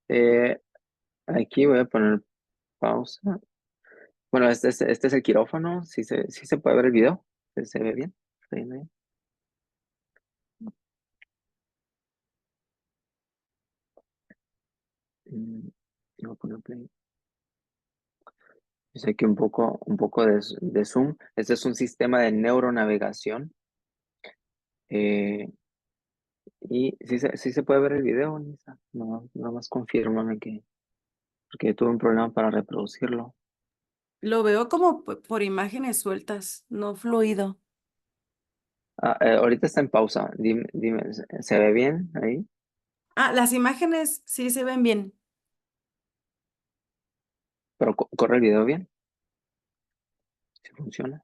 eh, Aquí voy a poner pausa. Bueno, este es el quirófano. Sí se puede ver el video. ¿Se ve bien? ¿Está bien ahí? Mm, Voy a poner play. Yo sé que un poco de zoom. Este es un sistema de neuronavegación Eh, y sí se puede ver el video, Lisa. No, nada más confírmame porque tuve un problema para reproducirlo. Lo veo como por imágenes sueltas, no fluido. Ahorita está en pausa. Dime, ¿se ve bien ahí? Ah, las imágenes sí se ven bien. Pero corre el video bien, si funciona.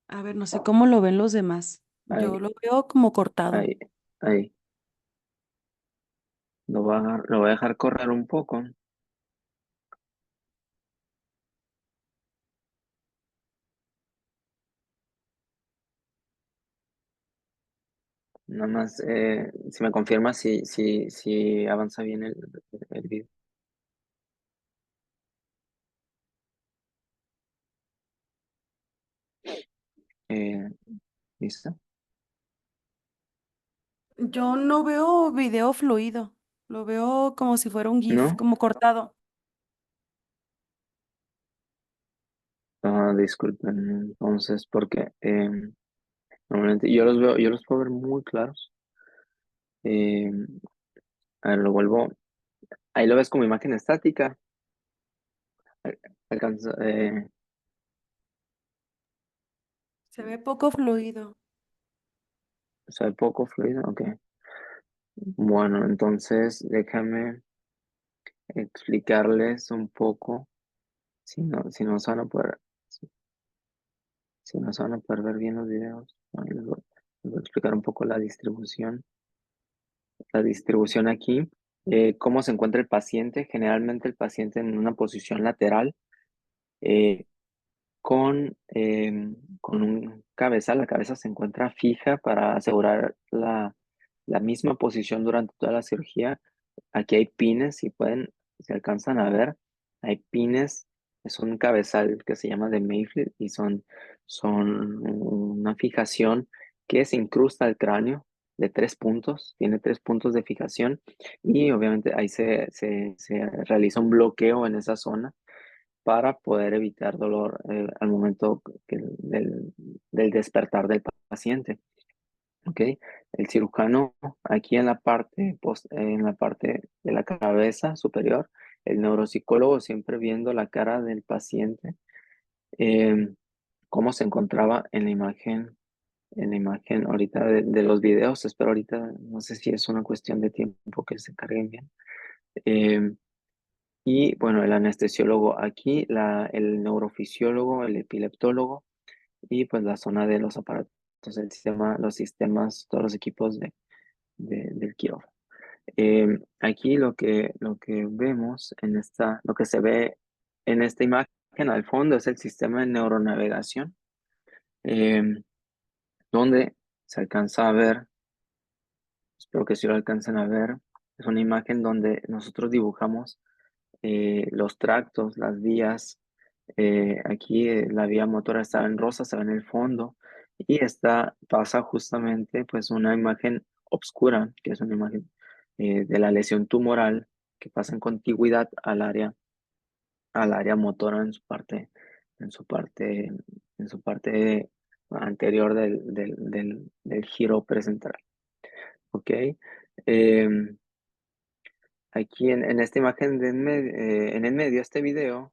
A ver, no sé cómo lo ven los demás. Yo Ahí, lo veo como cortado. ahí, ahí. Lo voy a dejar correr un poco. Nada más, si me confirma si avanza bien el video. Eh, ¿Listo? Yo no veo video fluido. Lo veo como si fuera un GIF, ¿No? como cortado. Disculpen, entonces, porque normalmente yo los puedo ver muy claros. Eh, a ver, ahí lo ves como imagen estática. Al- Alcanza, Se ve poco fluido. o sea, poco fluido, ok. Bueno, entonces déjame explicarles un poco, si no se van a poder, si no se van a poder ver bien los videos. Bueno, les voy a explicar un poco la distribución aquí. Cómo se encuentra el paciente. Generalmente el paciente en una posición lateral, eh, con un cabeza. La cabeza se encuentra fija para asegurar la misma posición durante toda la cirugía. Aquí hay pines, si alcanzan a ver, hay pines. Es un cabezal que se llama de Mayfield y son una fijación que se incrusta al cráneo de 3 puntos, tiene 3 puntos de fijación y obviamente ahí se realiza un bloqueo en esa zona para poder evitar dolor al momento del despertar del paciente. ¿Ok? El cirujano aquí en la parte de la cabeza superior, el neuropsicólogo siempre viendo la cara del paciente, eh, cómo se encontraba en la imagen ahorita de los videos. Espero ahorita, no sé si es una cuestión de tiempo que se carguen bien. Eh, y bueno, el anestesiólogo aquí, el neurofisiólogo, el epileptólogo y pues la zona de los aparatos, el sistema, los sistemas, todos los equipos del quirófano. Aquí lo que vemos lo que se ve en esta imagen al fondo es el sistema de neuronavegación, eh, donde se alcanza a ver, espero que sí lo alcancen a ver, es una imagen donde nosotros dibujamos los tractos, las vías. Aquí la vía motora está en rosa, se ve en el fondo y pasa justamente pues una imagen obscura, que es una imagen de la lesión tumoral que pasa en contigüidad al área motora en su parte, en su parte anterior del giro presentral. ¿Ok? Em, Aquí en esta imagen en el medio, este video,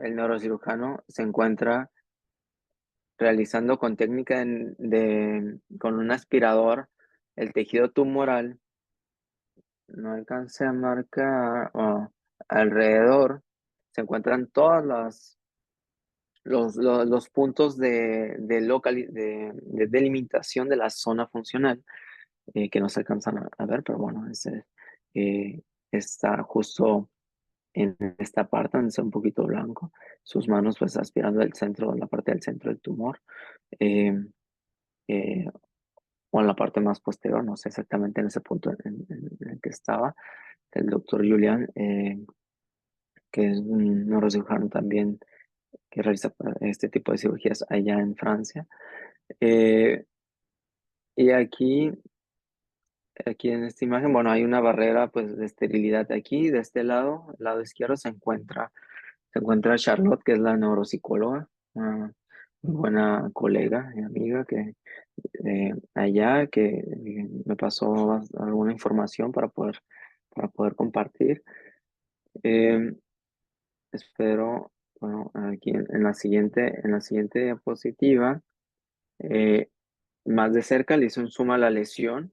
el neurocirujano se encuentra realizando con con un aspirador el tejido tumoral. No alcancé a marcar, alrededor se encuentran todas los puntos de delimitación de la zona funcional, que no se alcanzan a ver, pero bueno, eh, está justo en esta parte donde está un poquito blanco, sus manos pues aspirando la parte del centro del tumor, eh, eh, o en la parte más posterior, no sé exactamente en ese punto en el que estaba, el doctor Julián, que es un neurocirujano también que realiza este tipo de cirugías allá en Francia. Eh, y aquí en esta imagen, bueno, hay una barrera pues de esterilidad aquí, de este lado, el lado izquierdo se encuentra Charlotte, que es la neuropsicóloga, buena colega y amiga allá que me pasó alguna información para poder compartir. Em, Espero, bueno, aquí en la siguiente diapositiva, eh, más de cerca le hice un zoom a la lesión.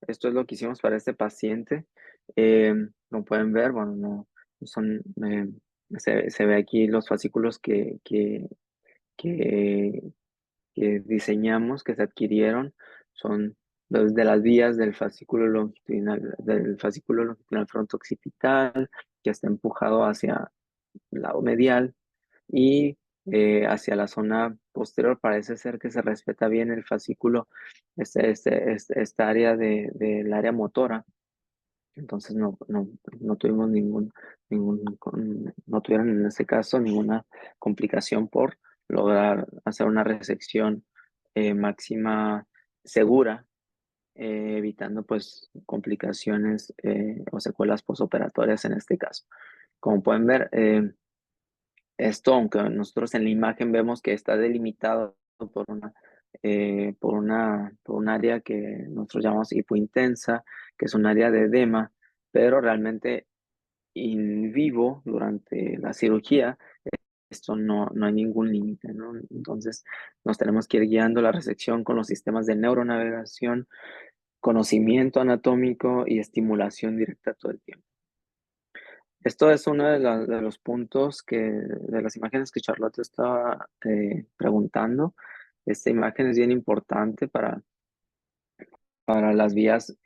Esto es lo que hicimos para este paciente. Como pueden ver, bueno, no son, se ve aquí los fascículos que, que diseñamos, que se adquirieron, son los de las vías del fascículo longitudinal fronto-occipital, que está empujado hacia el lado medial y hacia la zona posterior parece ser que se respeta bien el fascículo, esta área del área motora. Entonces no tuvimos no tuvieron en este caso ninguna complicación por lograr hacer una resección máxima segura, evitando pues complicaciones o secuelas posoperatorias en este caso. Como pueden ver, esto, aunque nosotros en la imagen vemos que está delimitado por un área que nosotros llamamos hipointensa, que es un área de edema, pero realmente in vivo durante la cirugía, esto no hay ningún límite, ¿no? Entonces nos tenemos que ir guiando la resección con los sistemas de neuronavegación, conocimiento anatómico y estimulación directa todo el tiempo. Esto es uno de los puntos de las imágenes que Charlotte estaba preguntando. Esta imagen es bien importante para las vías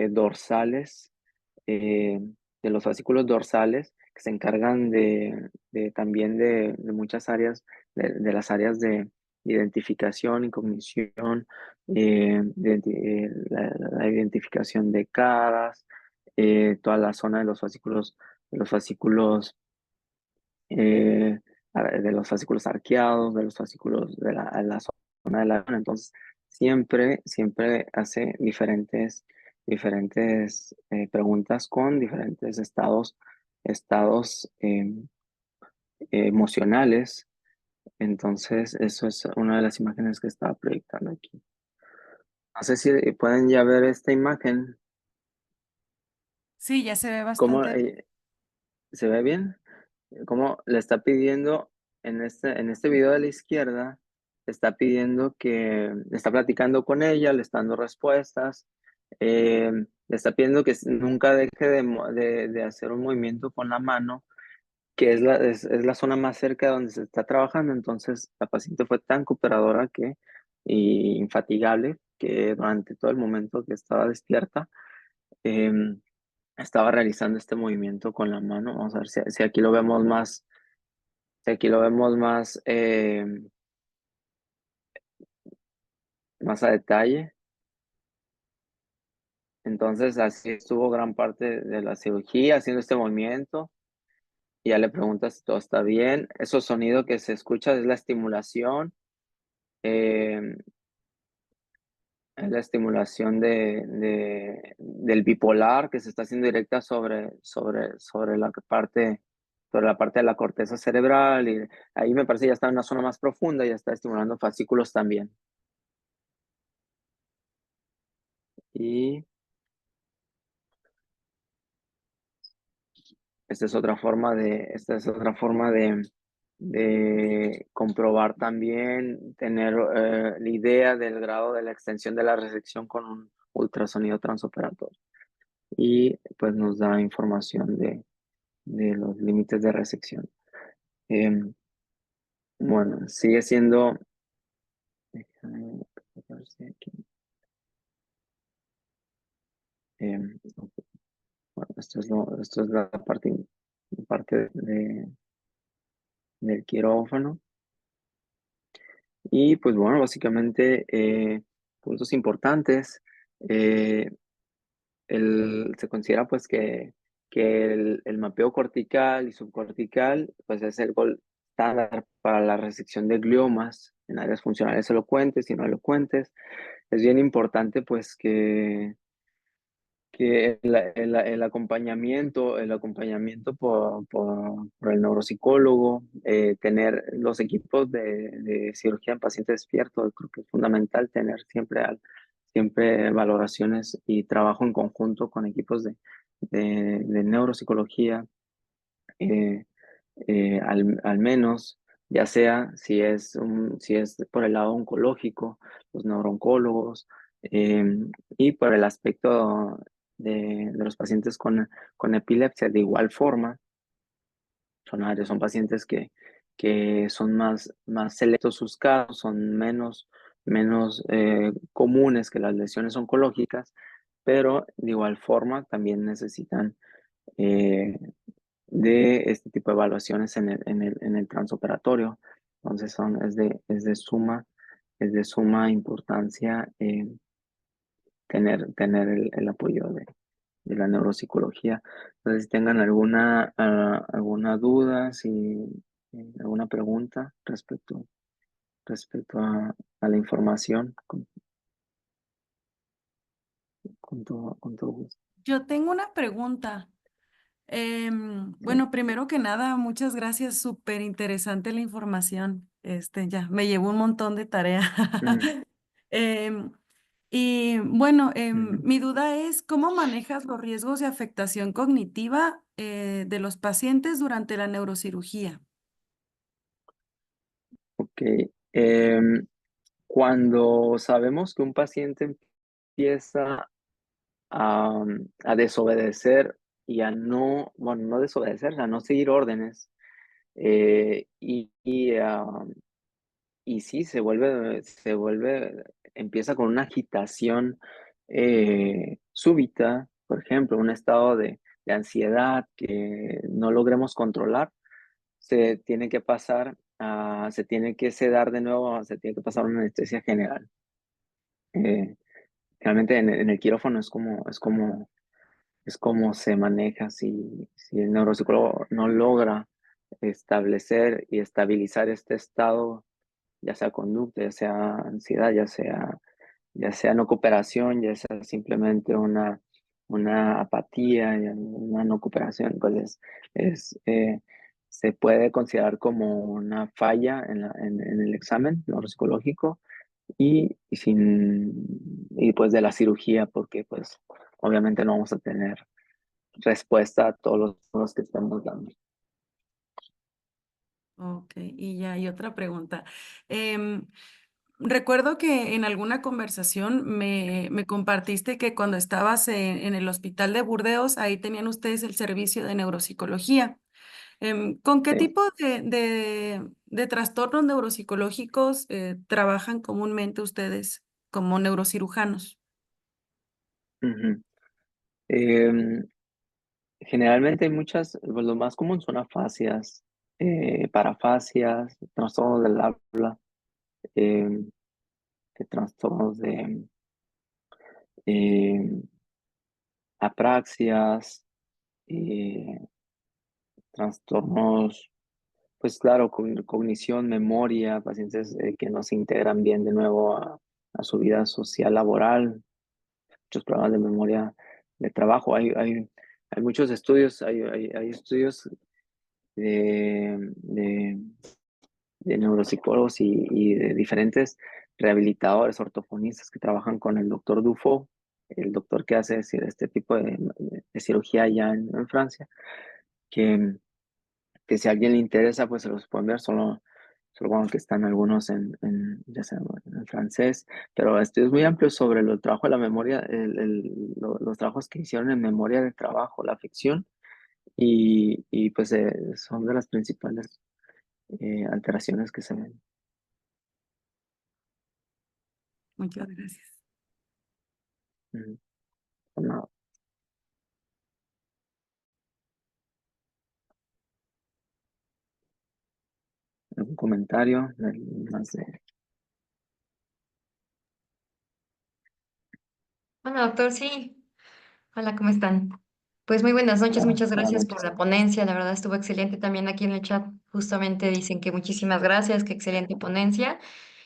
dorsales, eh, de los fascículos dorsales, que se encargan también de muchas áreas, de las áreas de identificación y cognición, la identificación de caras, toda la zona de los fascículos eh, de los fascículos arqueados, de los fascículos de la zona de la... Entonces, siempre hace diferentes preguntas con diferentes estados emocionales. Entonces, eso es una de las imágenes que estaba proyectando aquí. No sé si pueden ya ver esta imagen. Sí, ya se ve ¿Cómo bastante. se ve bien? Como le está pidiendo en este video de la izquierda, le está pidiendo está platicando con ella, le está dando respuestas, le está pidiendo que nunca deje de hacer un movimiento con la mano, que es la zona más cerca de donde se está trabajando. Entonces, la paciente fue tan cooperadora y infatigable que durante todo el momento que estaba despierta, em, estaba realizando este movimiento con la mano. Vamos a ver si aquí lo vemos más. Sí, aquí lo vemos más a detalle. Entonces, así estuvo gran parte de la cirugía haciendo este movimiento. Y ya le preguntas si todo está bien. Ese sonido que se escucha eh, es la estimulación del bipolar que se está haciendo directa sobre la parte de la corteza cerebral. Y ahí me parece ya está en una zona más profunda, ya está estimulando fascículos también. Y esta es otra forma de comprobar también, tener la idea del grado de la extensión de la resección con un ultrasonido transoperatorio. Y pues nos da información de los límites de resección. Em, bueno, sigue siendo... déjame ver si aquí, ok, bueno, esto es la parte del quirófano. Y pues bueno, básicamente puntos importantes. eh, Se considera pues que el mapeo cortical y subcortical pues es el gol estándar para la resección de gliomas en áreas funcionales elocuentes y no elocuentes. Es bien importante pues que el acompañamiento por el neuropsicólogo, tener los equipos de cirugía en paciente despierto, creo que es fundamental tener siempre valoraciones y trabajo en conjunto con equipos de neuropsicología, eh, al menos, ya sea si es por el lado oncológico, los neurooncólogos, eh, y por el aspecto de los pacientes con epilepsia, de igual forma, son pacientes que son más selectos sus casos, son menos comunes que las lesiones oncológicas, pero de igual forma también necesitan eh, de este tipo de evaluaciones en el transoperatorio. Entonces es de suma importancia tener el apoyo de la neuropsicología. Entonces, si tengan alguna duda, alguna pregunta respecto a la información, con todo gusto. Yo tengo una pregunta. Sí. Bueno, primero que nada, muchas gracias, súper interesante la información. Ya, me llevó un montón de tarea. Mm, Em, y bueno, ujú. mi duda es, ¿cómo manejas los riesgos de afectación cognitiva de los pacientes durante la neurocirugía? Ok. Cuando sabemos que un paciente empieza a desobedecer y a no, bueno, no desobedecer, a no seguir órdenes, y sí, empieza con una agitación súbita, por ejemplo, un estado de ansiedad que no logremos controlar, se tiene que sedar de nuevo, se tiene que pasar una anestesia general. Eh, Realmente en el quirófano es como se maneja si el neuropsicólogo no logra establecer y estabilizar este estado, ya sea conducta, ya sea ansiedad, ya sea no cooperación, ya sea simplemente una apatía, una no cooperación, pues se puede considerar como una falla en el examen neuropsicológico y pues de la cirugía, porque pues obviamente no vamos a tener respuesta a todos los que estamos dando. Ok, y ya hay otra pregunta. Em, Recuerdo que en alguna conversación me compartiste que cuando estabas en el hospital de Burdeos, ahí tenían ustedes el servicio de neuropsicología. ¿Con qué Sí. tipo de trastornos neuropsicológicos trabajan comúnmente ustedes como neurocirujanos? Ujú. Em, Generalmente hay muchas, pues lo más común son afasias, parafasias, trastornos del habla, em, trastornos de em, apraxias, eh, trastornos, pues claro, cognición, memoria, pacientes que no se integran bien de nuevo a su vida social laboral, muchos problemas de memoria de trabajo. Hay muchos estudios, hay estudios de neuropsicólogos y de diferentes rehabilitadores, ortofonistas que trabajan con el doctor Dufault, el doctor que hace este tipo de cirugía allá en Francia, que, que si a alguien le interesa, pues se los pueden ver, solo bueno, que están algunos ya sea en francés, pero estudios muy amplios sobre el trabajo de la memoria, los trabajos que hicieron en memoria de trabajo, la ficción, y pues son de las principales alteraciones que se ven. Muchas gracias. Mm, no, ¿algún comentario? Más Hola, doctor, sí. Hola, ¿cómo están? Pues muy buenas noches, muchas buenas gracias por noches. la ponencia, la verdad estuvo excelente también aquí en el chat, justamente dicen que muchísimas gracias, que excelente ponencia.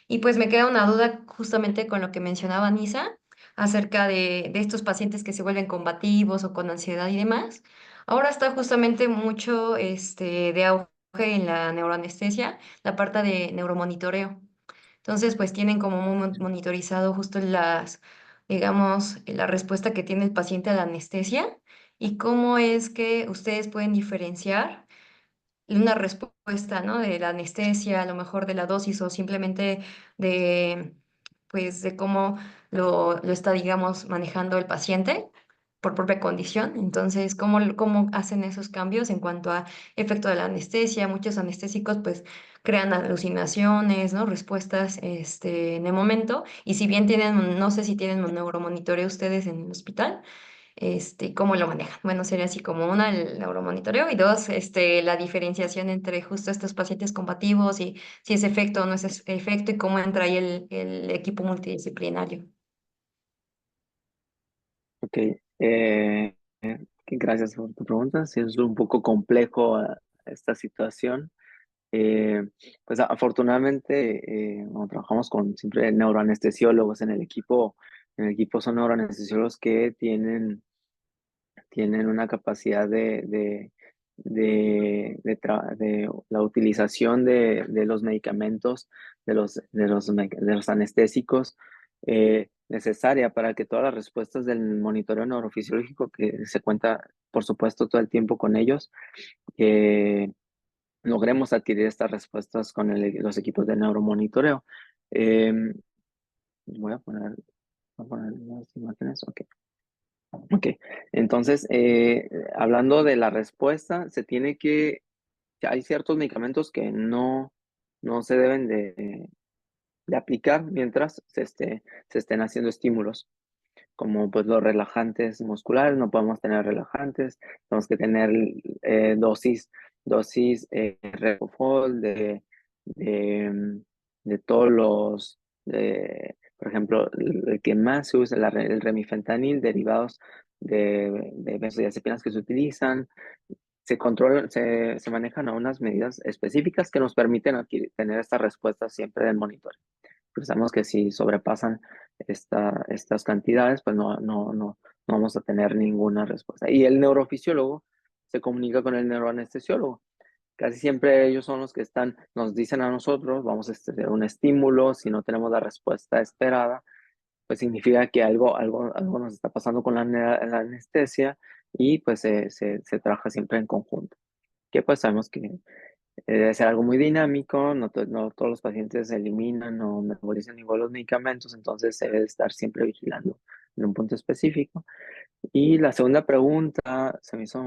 Y pues me queda una duda justamente con lo que mencionaba Nisa. acerca de estos pacientes que se vuelven combativos o con ansiedad y demás. Ahora está justamente mucho de auge en la neuroanestesia, la parte de neuromonitoreo. Entonces, pues tienen como muy monitorizado justo digamos, la respuesta que tiene el paciente a la anestesia y cómo es que ustedes pueden diferenciar una respuesta, ¿no? De la anestesia, a lo mejor de la dosis o simplemente de, pues, de cómo lo está, digamos, manejando el paciente por propia condición. Entonces, cómo hacen esos cambios en cuanto a efecto de la anestesia? Muchos anestésicos, pues, crean alucinaciones, ¿no? Respuestas, en el momento. Y si bien tienen, no sé si tienen un neuromonitoreo ustedes en el hospital, ¿cómo lo manejan? Bueno, sería así como una, el neuromonitoreo y dos, la diferenciación entre justo estos pacientes combativos y si es efecto o no es efecto y cómo entra ahí el equipo multidisciplinario. Ok, gracias por tu pregunta. Sí, es un poco complejo esta situación. Pues afortunadamente, bueno, trabajamos con siempre neuroanestesiólogos en el equipo son neuroanestesiólogos que tienen una capacidad de la utilización de los medicamentos, de los anestésicos, necesaria para que todas las respuestas del monitoreo neurofisiológico, que se cuenta, por supuesto, todo el tiempo con ellos, eh, logremos adquirir estas respuestas con los equipos de neuromonitoreo. Eh, voy a poner las imágenes. Ok. Ok, entonces, hablando de la respuesta, hay ciertos medicamentos que no se deben de aplicar mientras se estén haciendo estímulos, como pues los relajantes musculares. No podemos tener relajantes, tenemos que tener dosis Repofol de, mm, de todos por ejemplo, el que más se usa, el remifentanil, derivados de benzodiazepinas que se utilizan. Se manejan a unas medidas específicas que nos permiten tener esta respuesta siempre del monitor. Pensamos que si sobrepasan estas cantidades, pues no vamos a tener ninguna respuesta. Y el neurofisiólogo se comunica con el neuroanestesiólogo. Casi siempre ellos son los que nos dicen a nosotros, vamos a hacer un estímulo. Si no tenemos la respuesta esperada, pues significa que algo nos está pasando con la anestesia, y pues se trabaja siempre en conjunto. Que pues sabemos que debe ser algo muy dinámico. No todos los pacientes eliminan o metabolizan igual los medicamentos, entonces se debe estar siempre vigilando en un punto específico. Y la segunda pregunta se me hizo,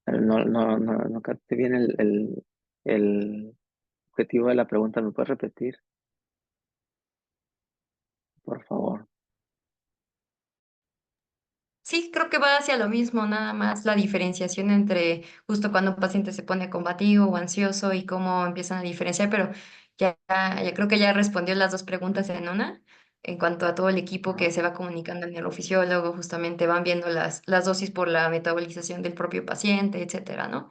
no capté bien el objetivo de la pregunta. ¿Me puedes repetir, por favor? Sí, creo que va hacia lo mismo, nada más la diferenciación entre justo cuando un paciente se pone combativo o ansioso y cómo empiezan a diferenciar, pero ya creo que ya respondió las dos preguntas en una. En cuanto a todo el equipo que Ajá. se va comunicando al neurofisiólogo, justamente van viendo las dosis por la metabolización del propio paciente, etcétera, ¿no?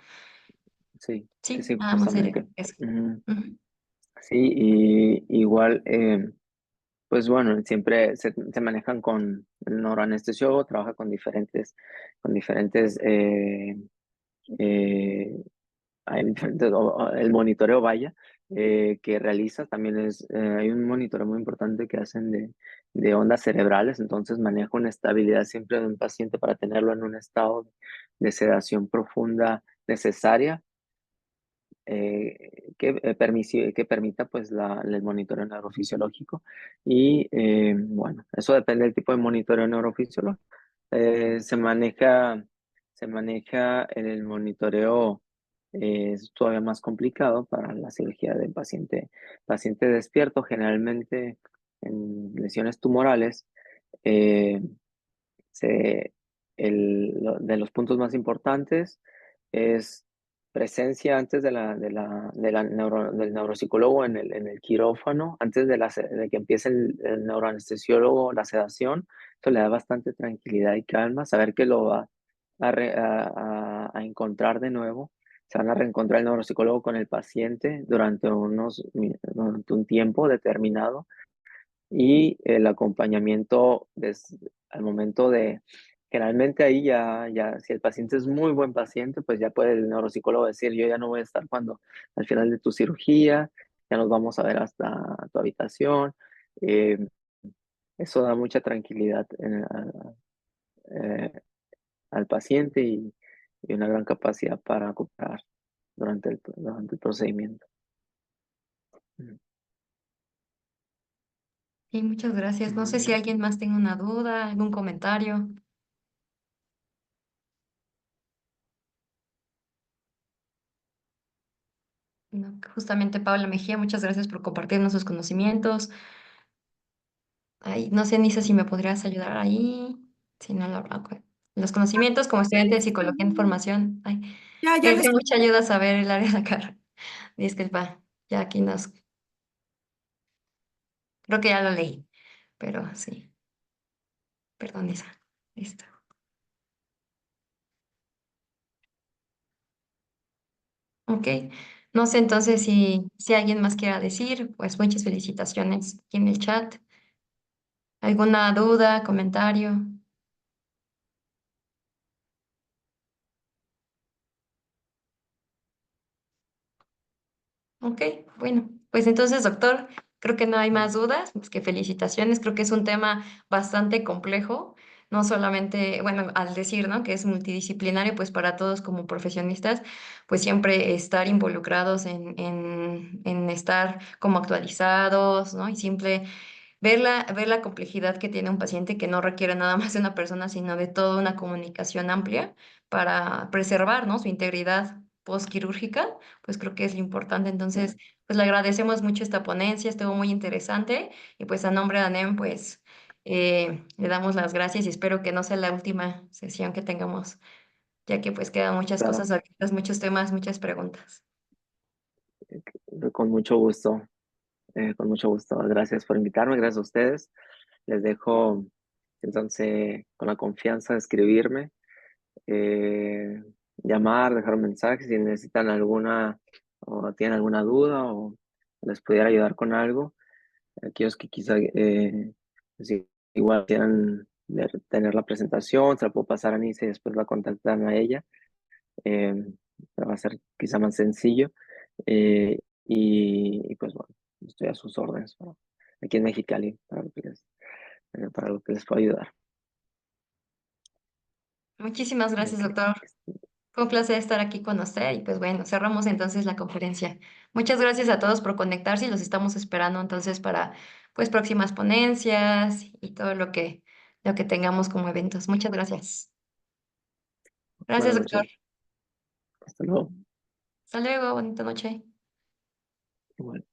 Sí, Sí, sí, nada más sería justamente. eso. Ujú. Ujú. Sí, y igual, pues bueno, siempre se manejan con el neuroanestesiólogo. Trabaja con diferentes eh, hay diferentes, el monitoreo, vaya, que realiza también hay un monitoreo muy importante que hacen de ondas cerebrales. Entonces maneja una estabilidad siempre de un paciente para tenerlo en un estado de sedación profunda necesaria, que permita pues el monitoreo neurofisiológico. Y bueno, eso depende del tipo de monitoreo neurofisiológico. Eh, se maneja, se maneja en el monitoreo. Es todavía más complicado para la cirugía del paciente despierto, generalmente en lesiones tumorales. eh, de los puntos más importantes es presencia antes del neuropsicólogo en el quirófano, antes de que empiece el neuroanestesiólogo la sedación. Eso le da bastante tranquilidad y calma, saber que lo va a encontrar de nuevo. Se van a reencontrar el neuropsicólogo con el paciente durante un tiempo determinado, y el acompañamiento al momento de, generalmente ahí si el paciente es muy buen paciente, pues ya puede el neuropsicólogo decir, yo ya no voy a estar cuando al final de tu cirugía, ya nos vamos a ver hasta tu habitación. Eh, Eso da mucha tranquilidad eh, al paciente y una gran capacidad para cooperar durante el procedimiento. Ujú. Y muchas gracias. No sé si alguien más tenga una duda, algún comentario. No, justamente Paula Mejía, muchas gracias por compartirnos sus conocimientos. Ay, no sé, Nisa, si me podrías ayudar ahí. Si no lo ok. Los conocimientos como estudiante de psicología en formación. Ay, Ya es les. de mucha ayuda saber el área de la carrera. Disculpa, ya aquí creo que ya lo leí, pero sí, perdón, Nisa. Listo. Ok. No sé entonces si alguien más quiera decir, pues muchas felicitaciones aquí en el chat. ¿Alguna duda, comentario? Ok, bueno, pues entonces, doctor, creo que no hay más dudas, más que felicitaciones. Creo que es un tema bastante complejo, no solamente, bueno, al decir, ¿no? Que es multidisciplinario, pues para todos como profesionistas, pues siempre estar involucrados en estar como actualizados, ¿no? Y siempre ver la complejidad que tiene un paciente que no requiere nada más de una persona, sino de toda una comunicación amplia para preservar, ¿no? Su integridad postquirúrgica, pues creo que es lo importante. Entonces, pues le agradecemos mucho esta ponencia, estuvo muy interesante y pues a nombre de ANEM, pues le damos las gracias y espero que no sea la última sesión que tengamos, ya que pues quedan muchas Claro, cosas abiertas, muchos temas, muchas preguntas. con mucho gusto, con mucho gusto. Gracias por invitarme, gracias a ustedes. Les dejo entonces con la confianza de escribirme, eh, llamar, dejar un mensaje si necesitan alguna o tienen alguna duda o les pudiera ayudar con algo. Aquellos que quizá pues igual quieran tener la presentación, se la puedo pasar a Nice y después la contactan a ella. eh, pero va a ser quizá más sencillo. Pues bueno, estoy a sus órdenes aquí en Mexicali para lo que les pueda ayudar. Muchísimas gracias, Ok. doctor. Fue un placer estar aquí con usted y pues bueno, cerramos entonces la conferencia. Muchas gracias a todos por conectarse y los estamos esperando entonces para pues próximas ponencias y todo lo que tengamos como eventos. Muchas gracias. Gracias, Buenas doctor. noches. Hasta luego. Hasta luego, bonita noche. Igual.